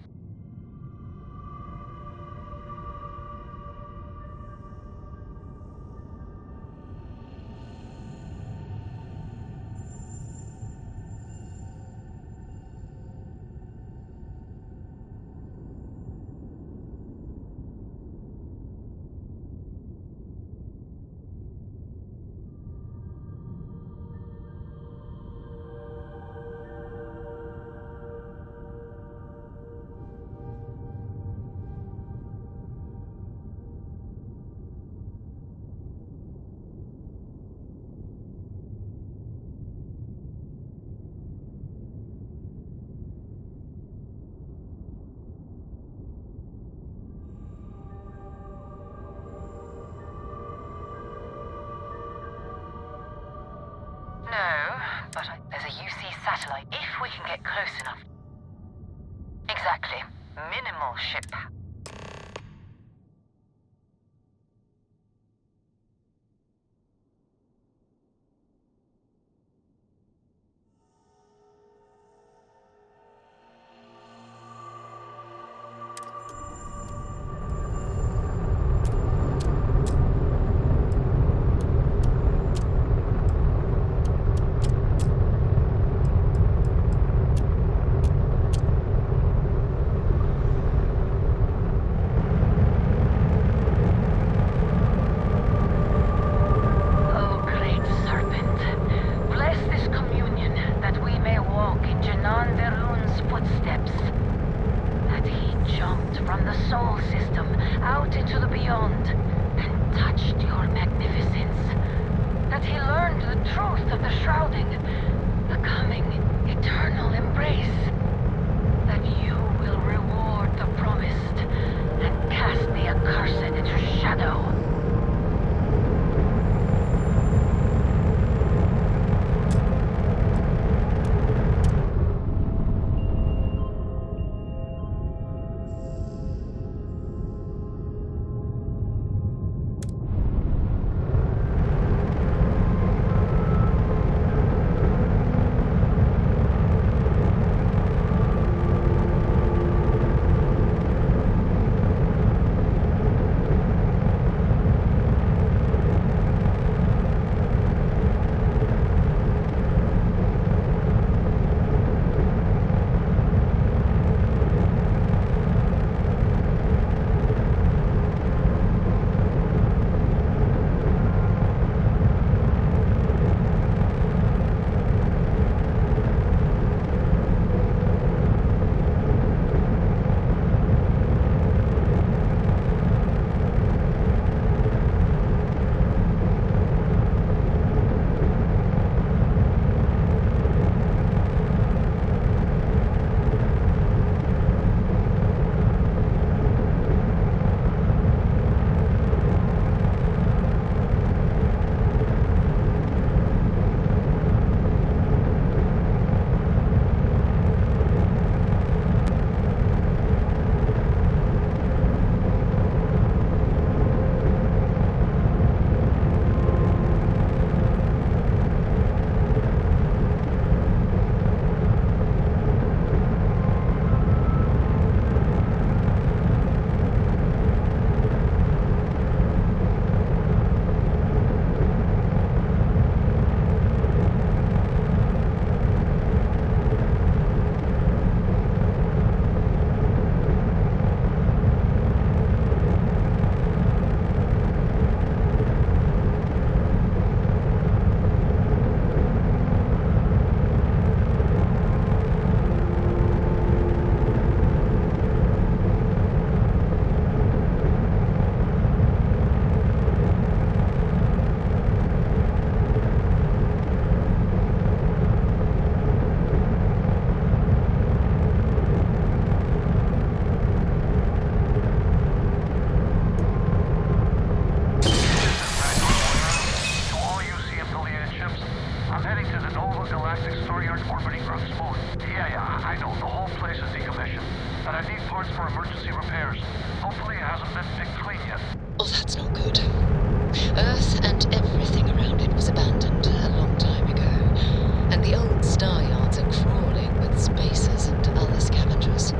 There's a UC satellite, if we can get close enough. Exactly. Minimal ship. but I need parts for emergency repairs. Hopefully it hasn't been picked clean yet. Oh, that's not good. Earth and everything around it was abandoned a long time ago, and the old star yards are crawling with spacers and other scavengers.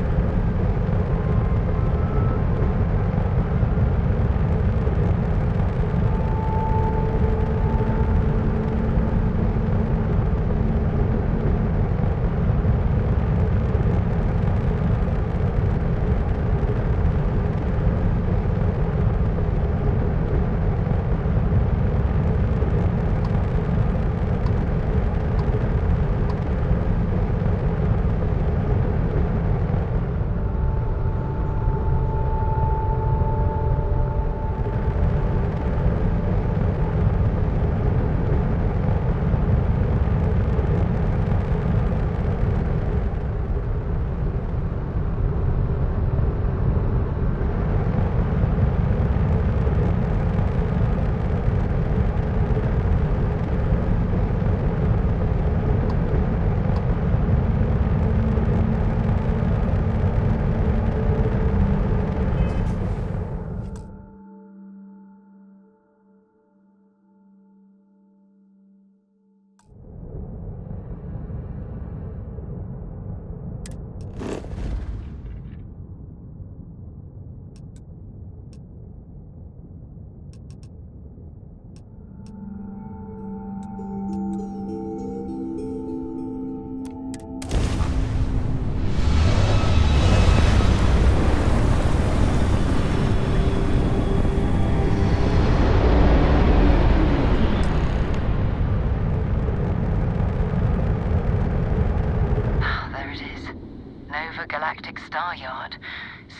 Galactic Star Yard,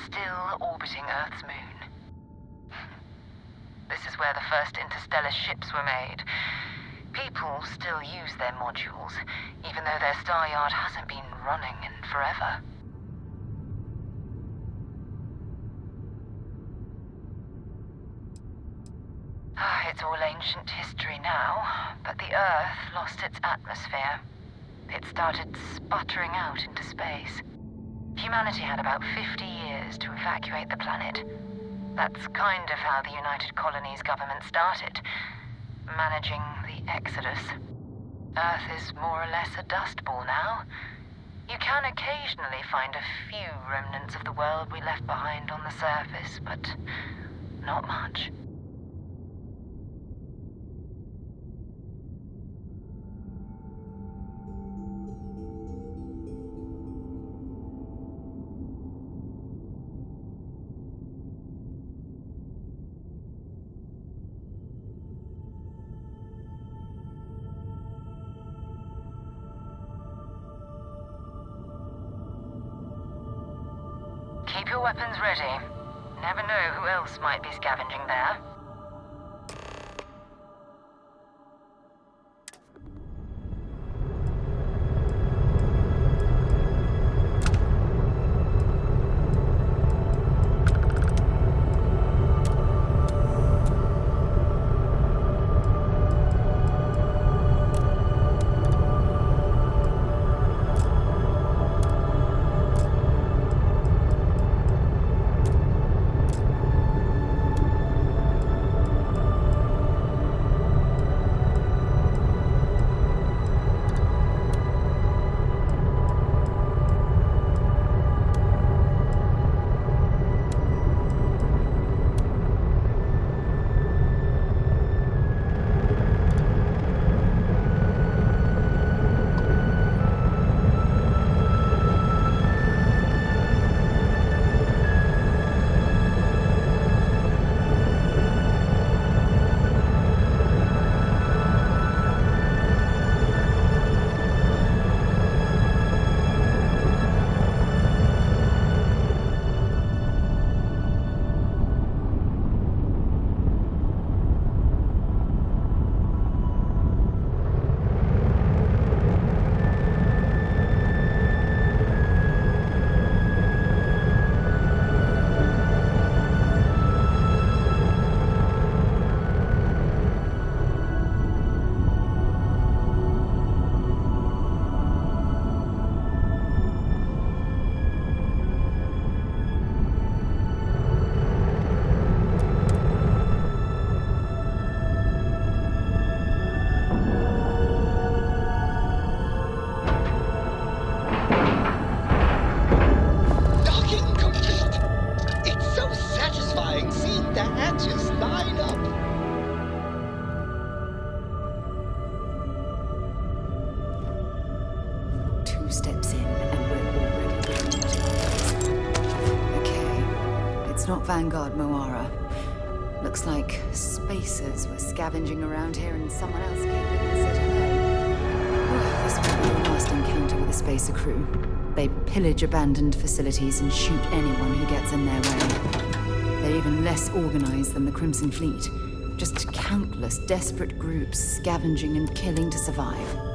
still orbiting Earth's moon. This is where the first interstellar ships were made. People still use their modules, even though their star yard hasn't been running in forever. It's all ancient history now, but the Earth lost its atmosphere. It started sputtering out into space. Humanity had about 50 years to evacuate the planet. That's kind of how the United Colonies government started, managing the exodus. Earth is more or less a dust ball now. You can occasionally find a few remnants of the world we left behind on the surface, but not much. Keep your weapons ready. Never know who else might be scavenging there. It's not Vanguard, Moara. Looks like spacers were scavenging around here and someone else came in and said hello. This will be your last encounter with a spacer crew. They pillage abandoned facilities and shoot anyone who gets in their way. They're even less organized than the Crimson Fleet. Just countless desperate groups scavenging and killing to survive.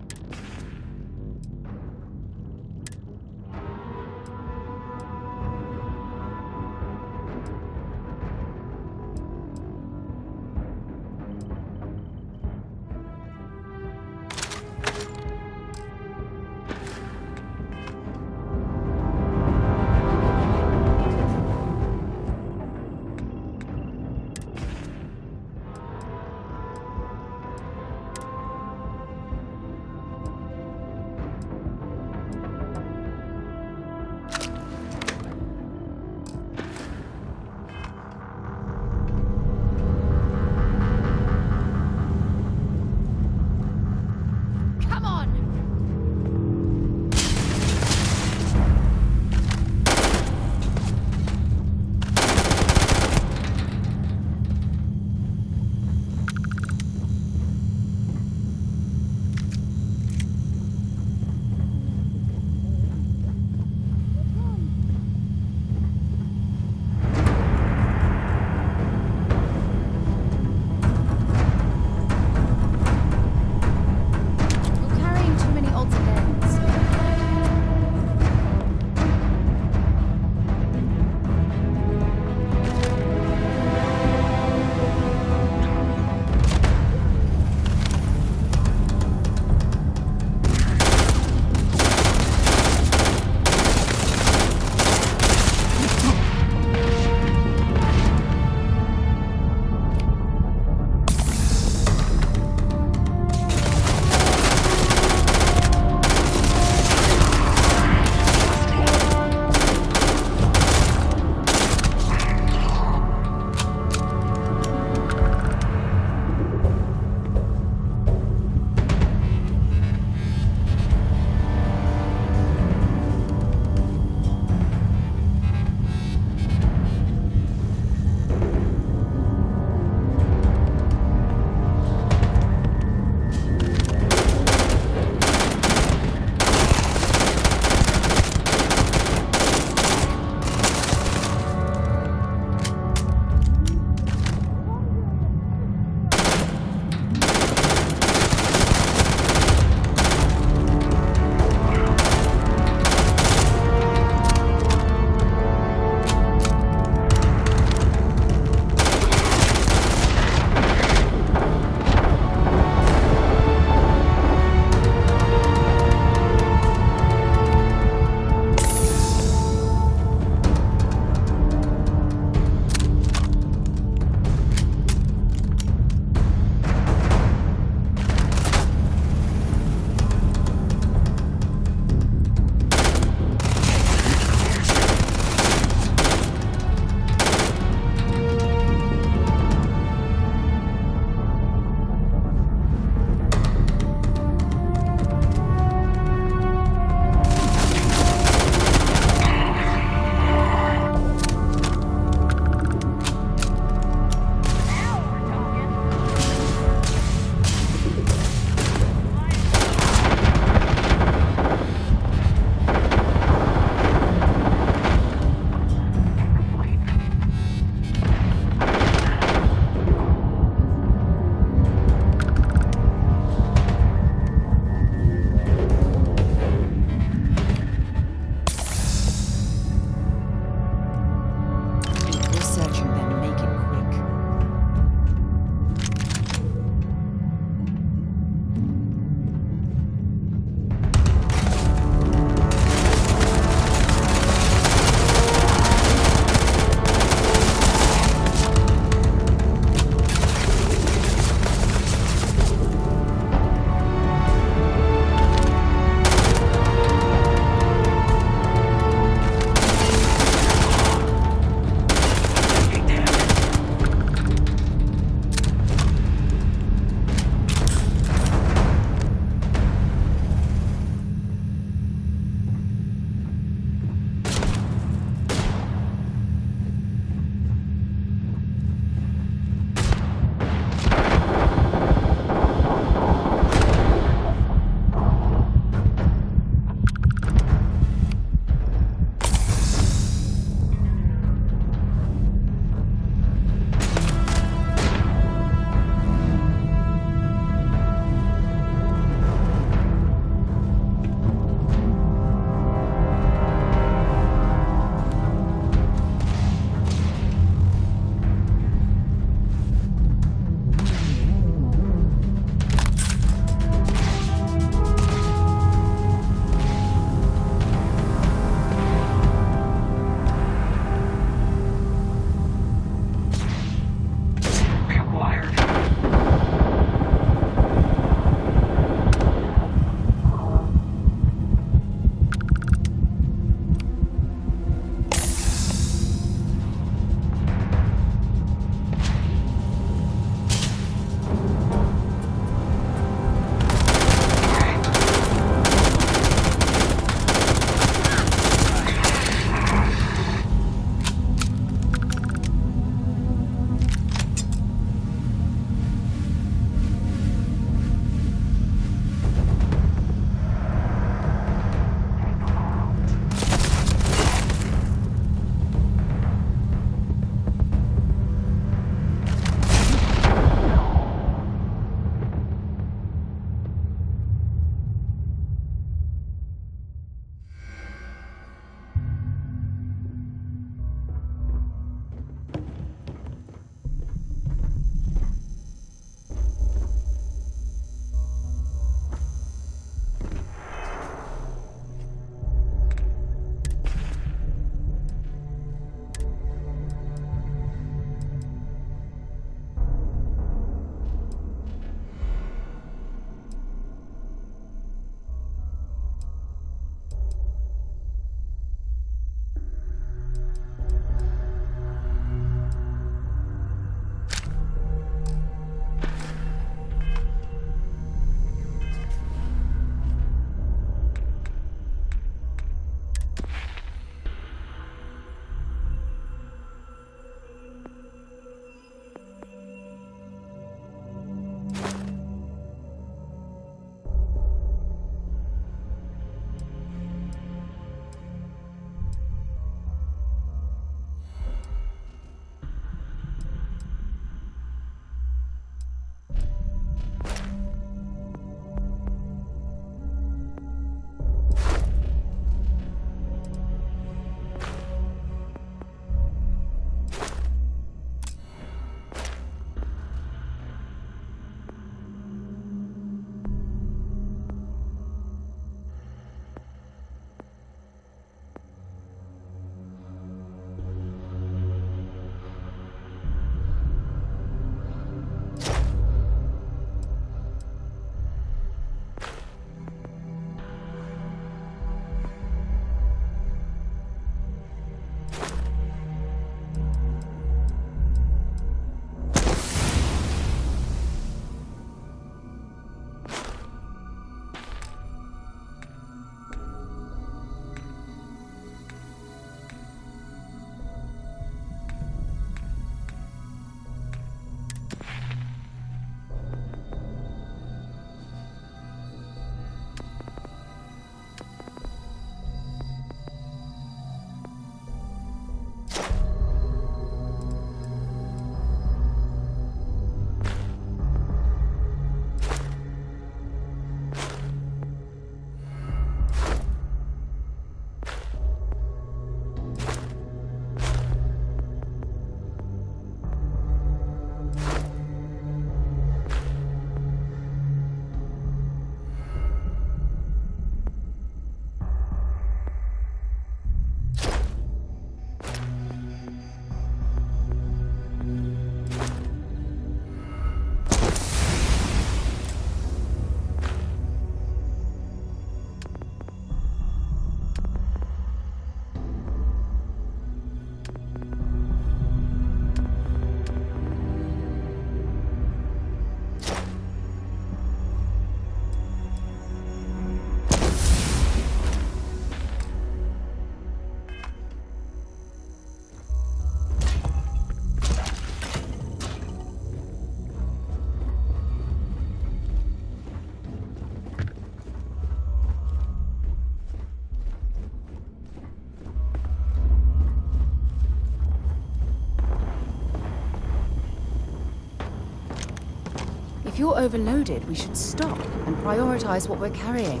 you're overloaded, we should stop and prioritize what we're carrying.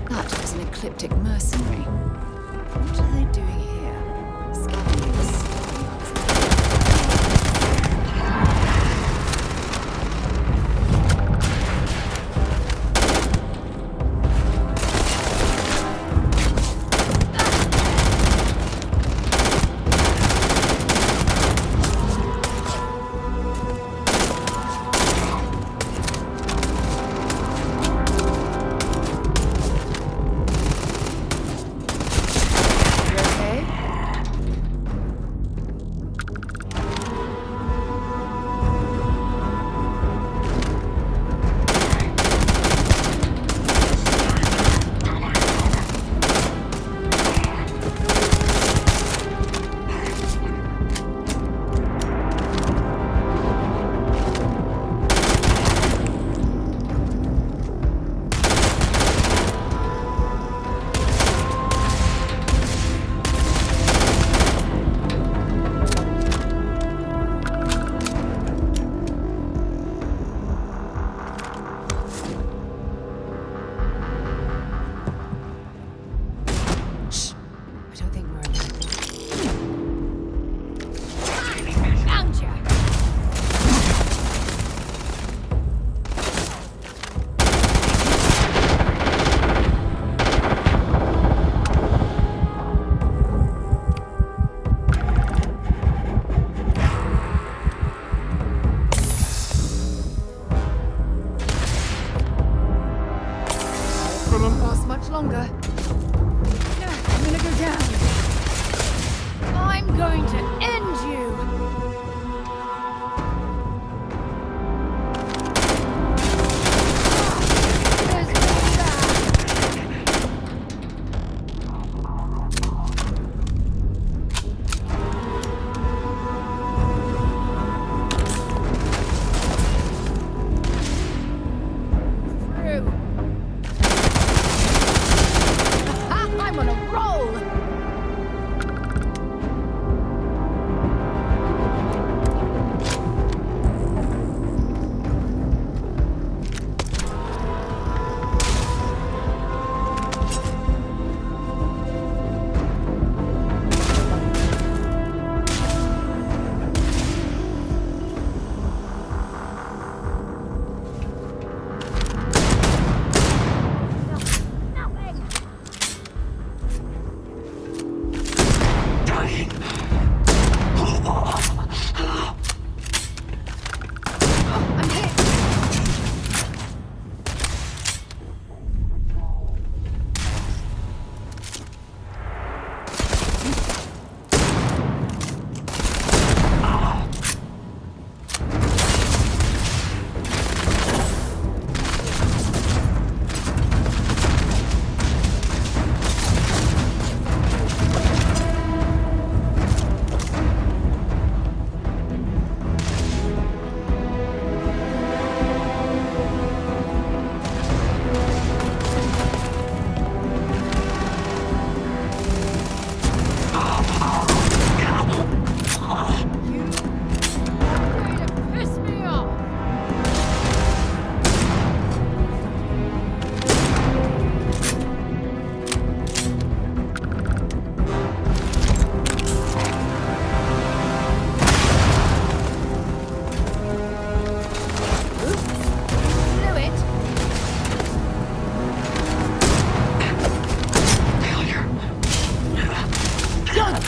That was an ecliptic mercenary. What are they doing here? Scavenging the much longer. No, I'm gonna go down. I'm going to end you.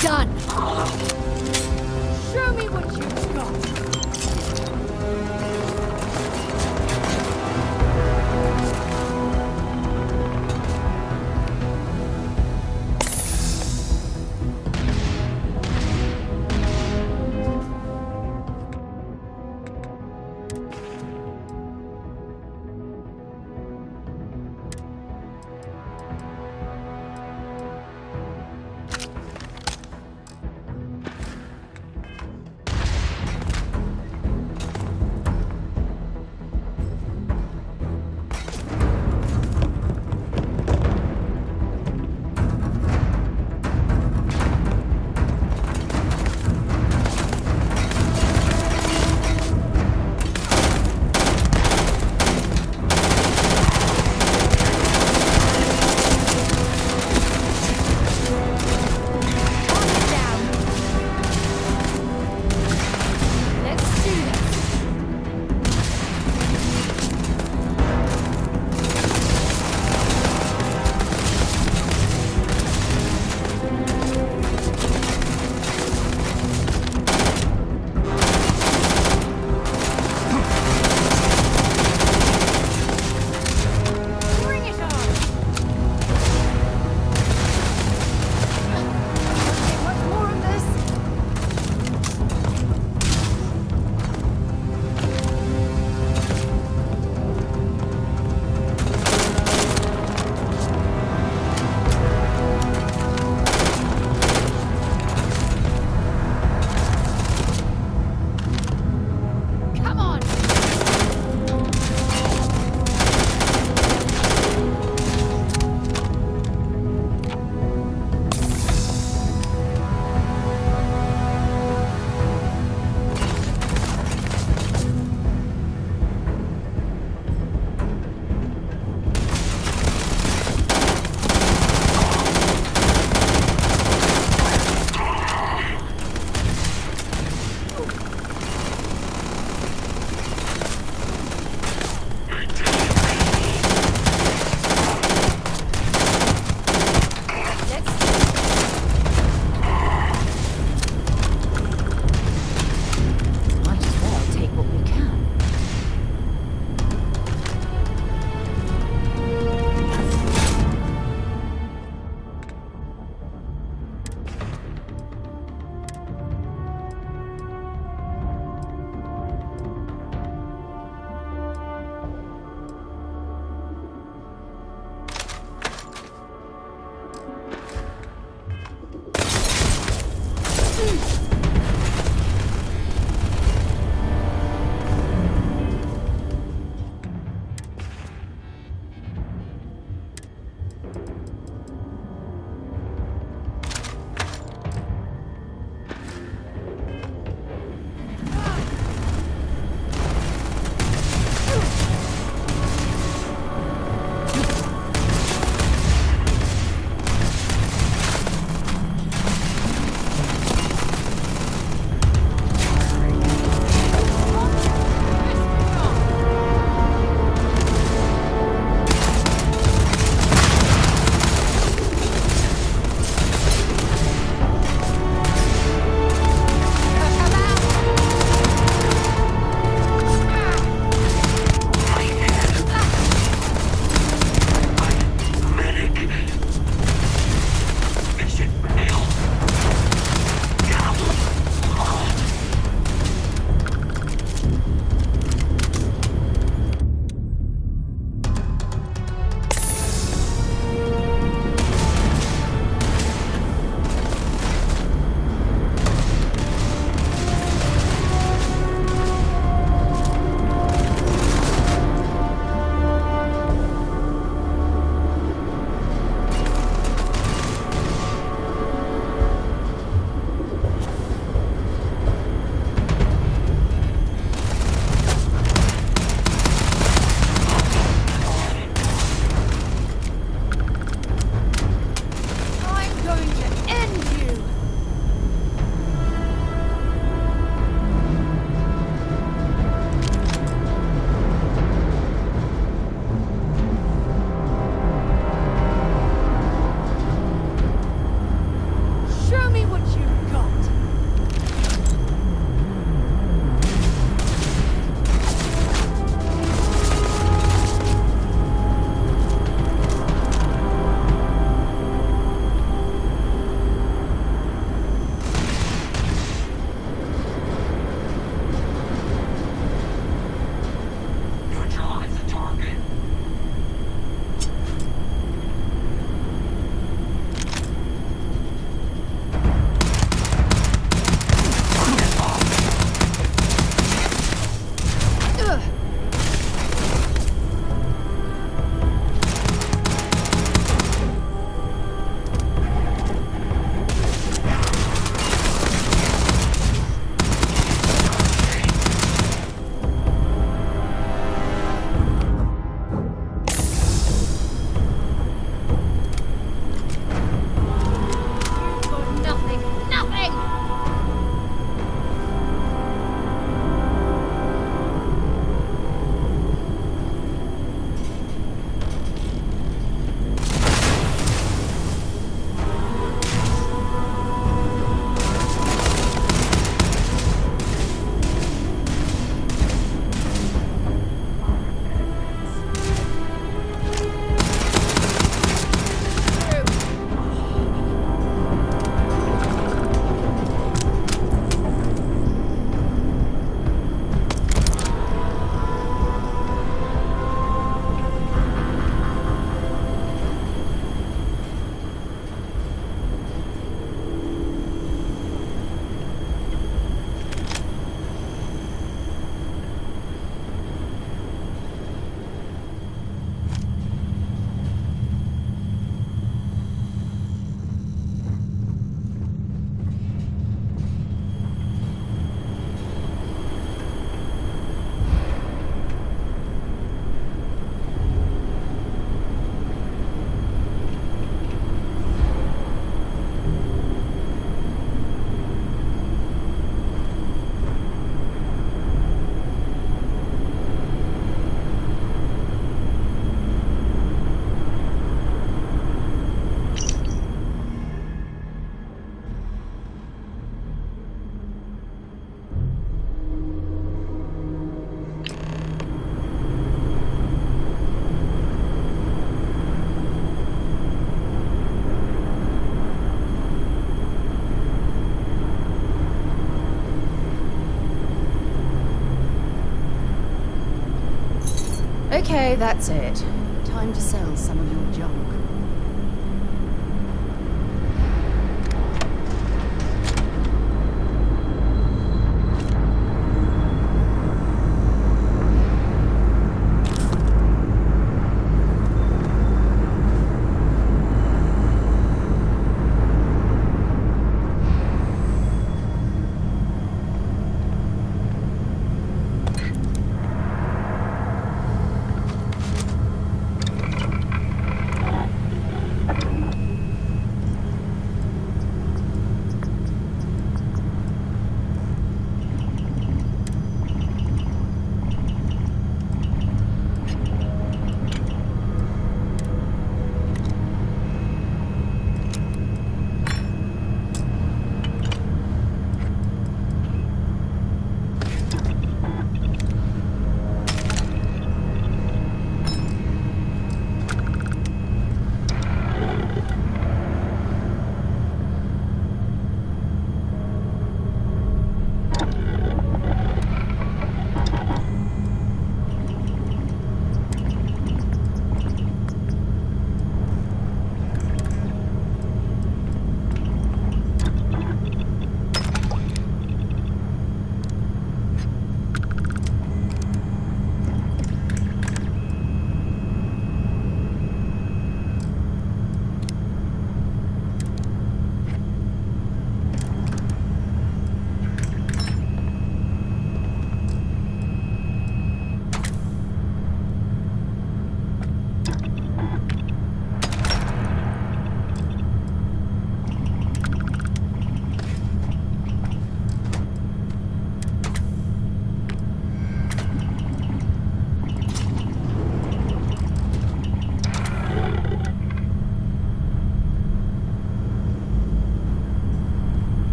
Done! Show me what you've got! Okay, that's it. Time to sell some of your junk.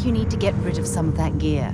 like you need to get rid of some of that gear.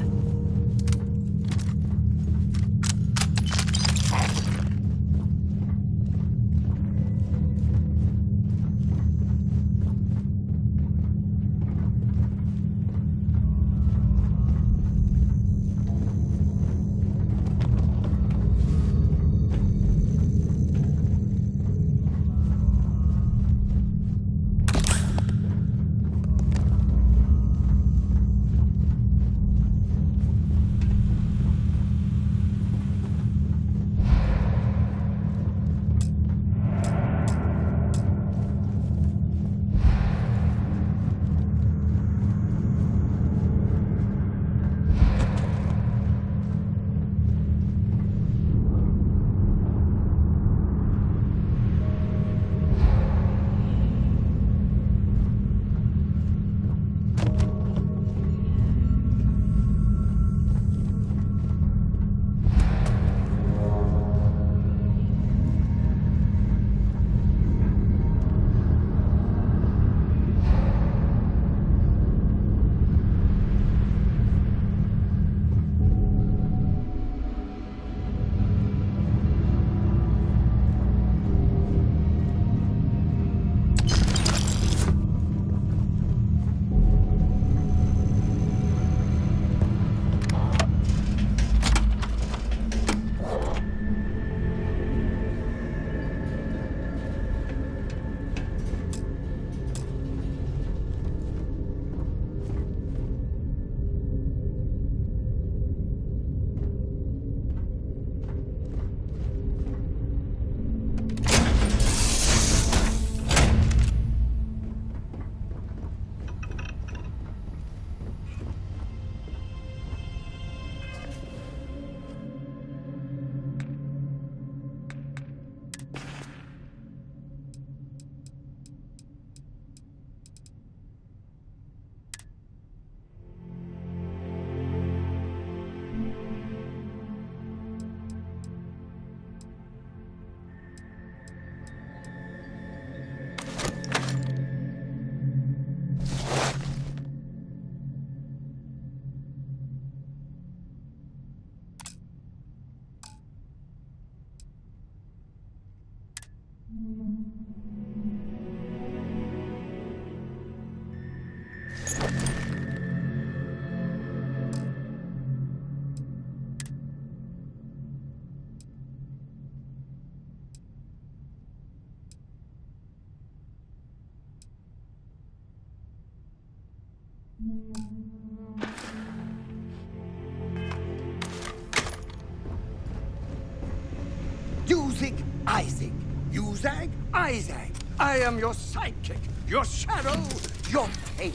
Usig Isaac. Uzag Isaac. I am your sidekick, your shadow, your pain.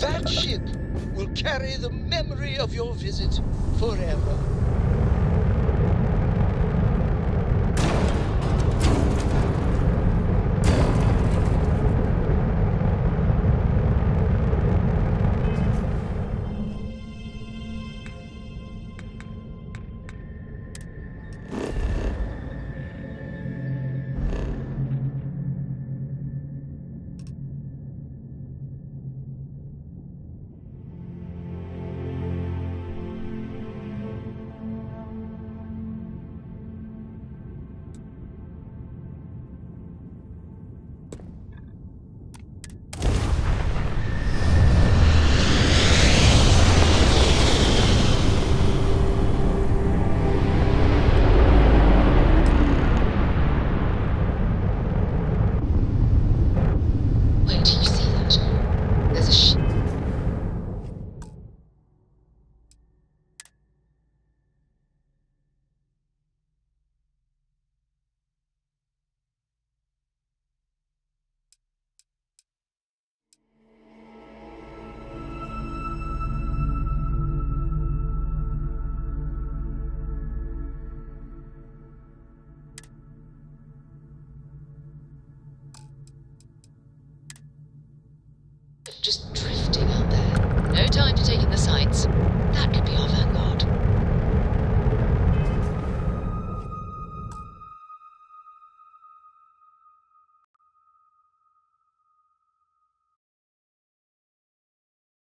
That ship will carry the memory of your visit forever.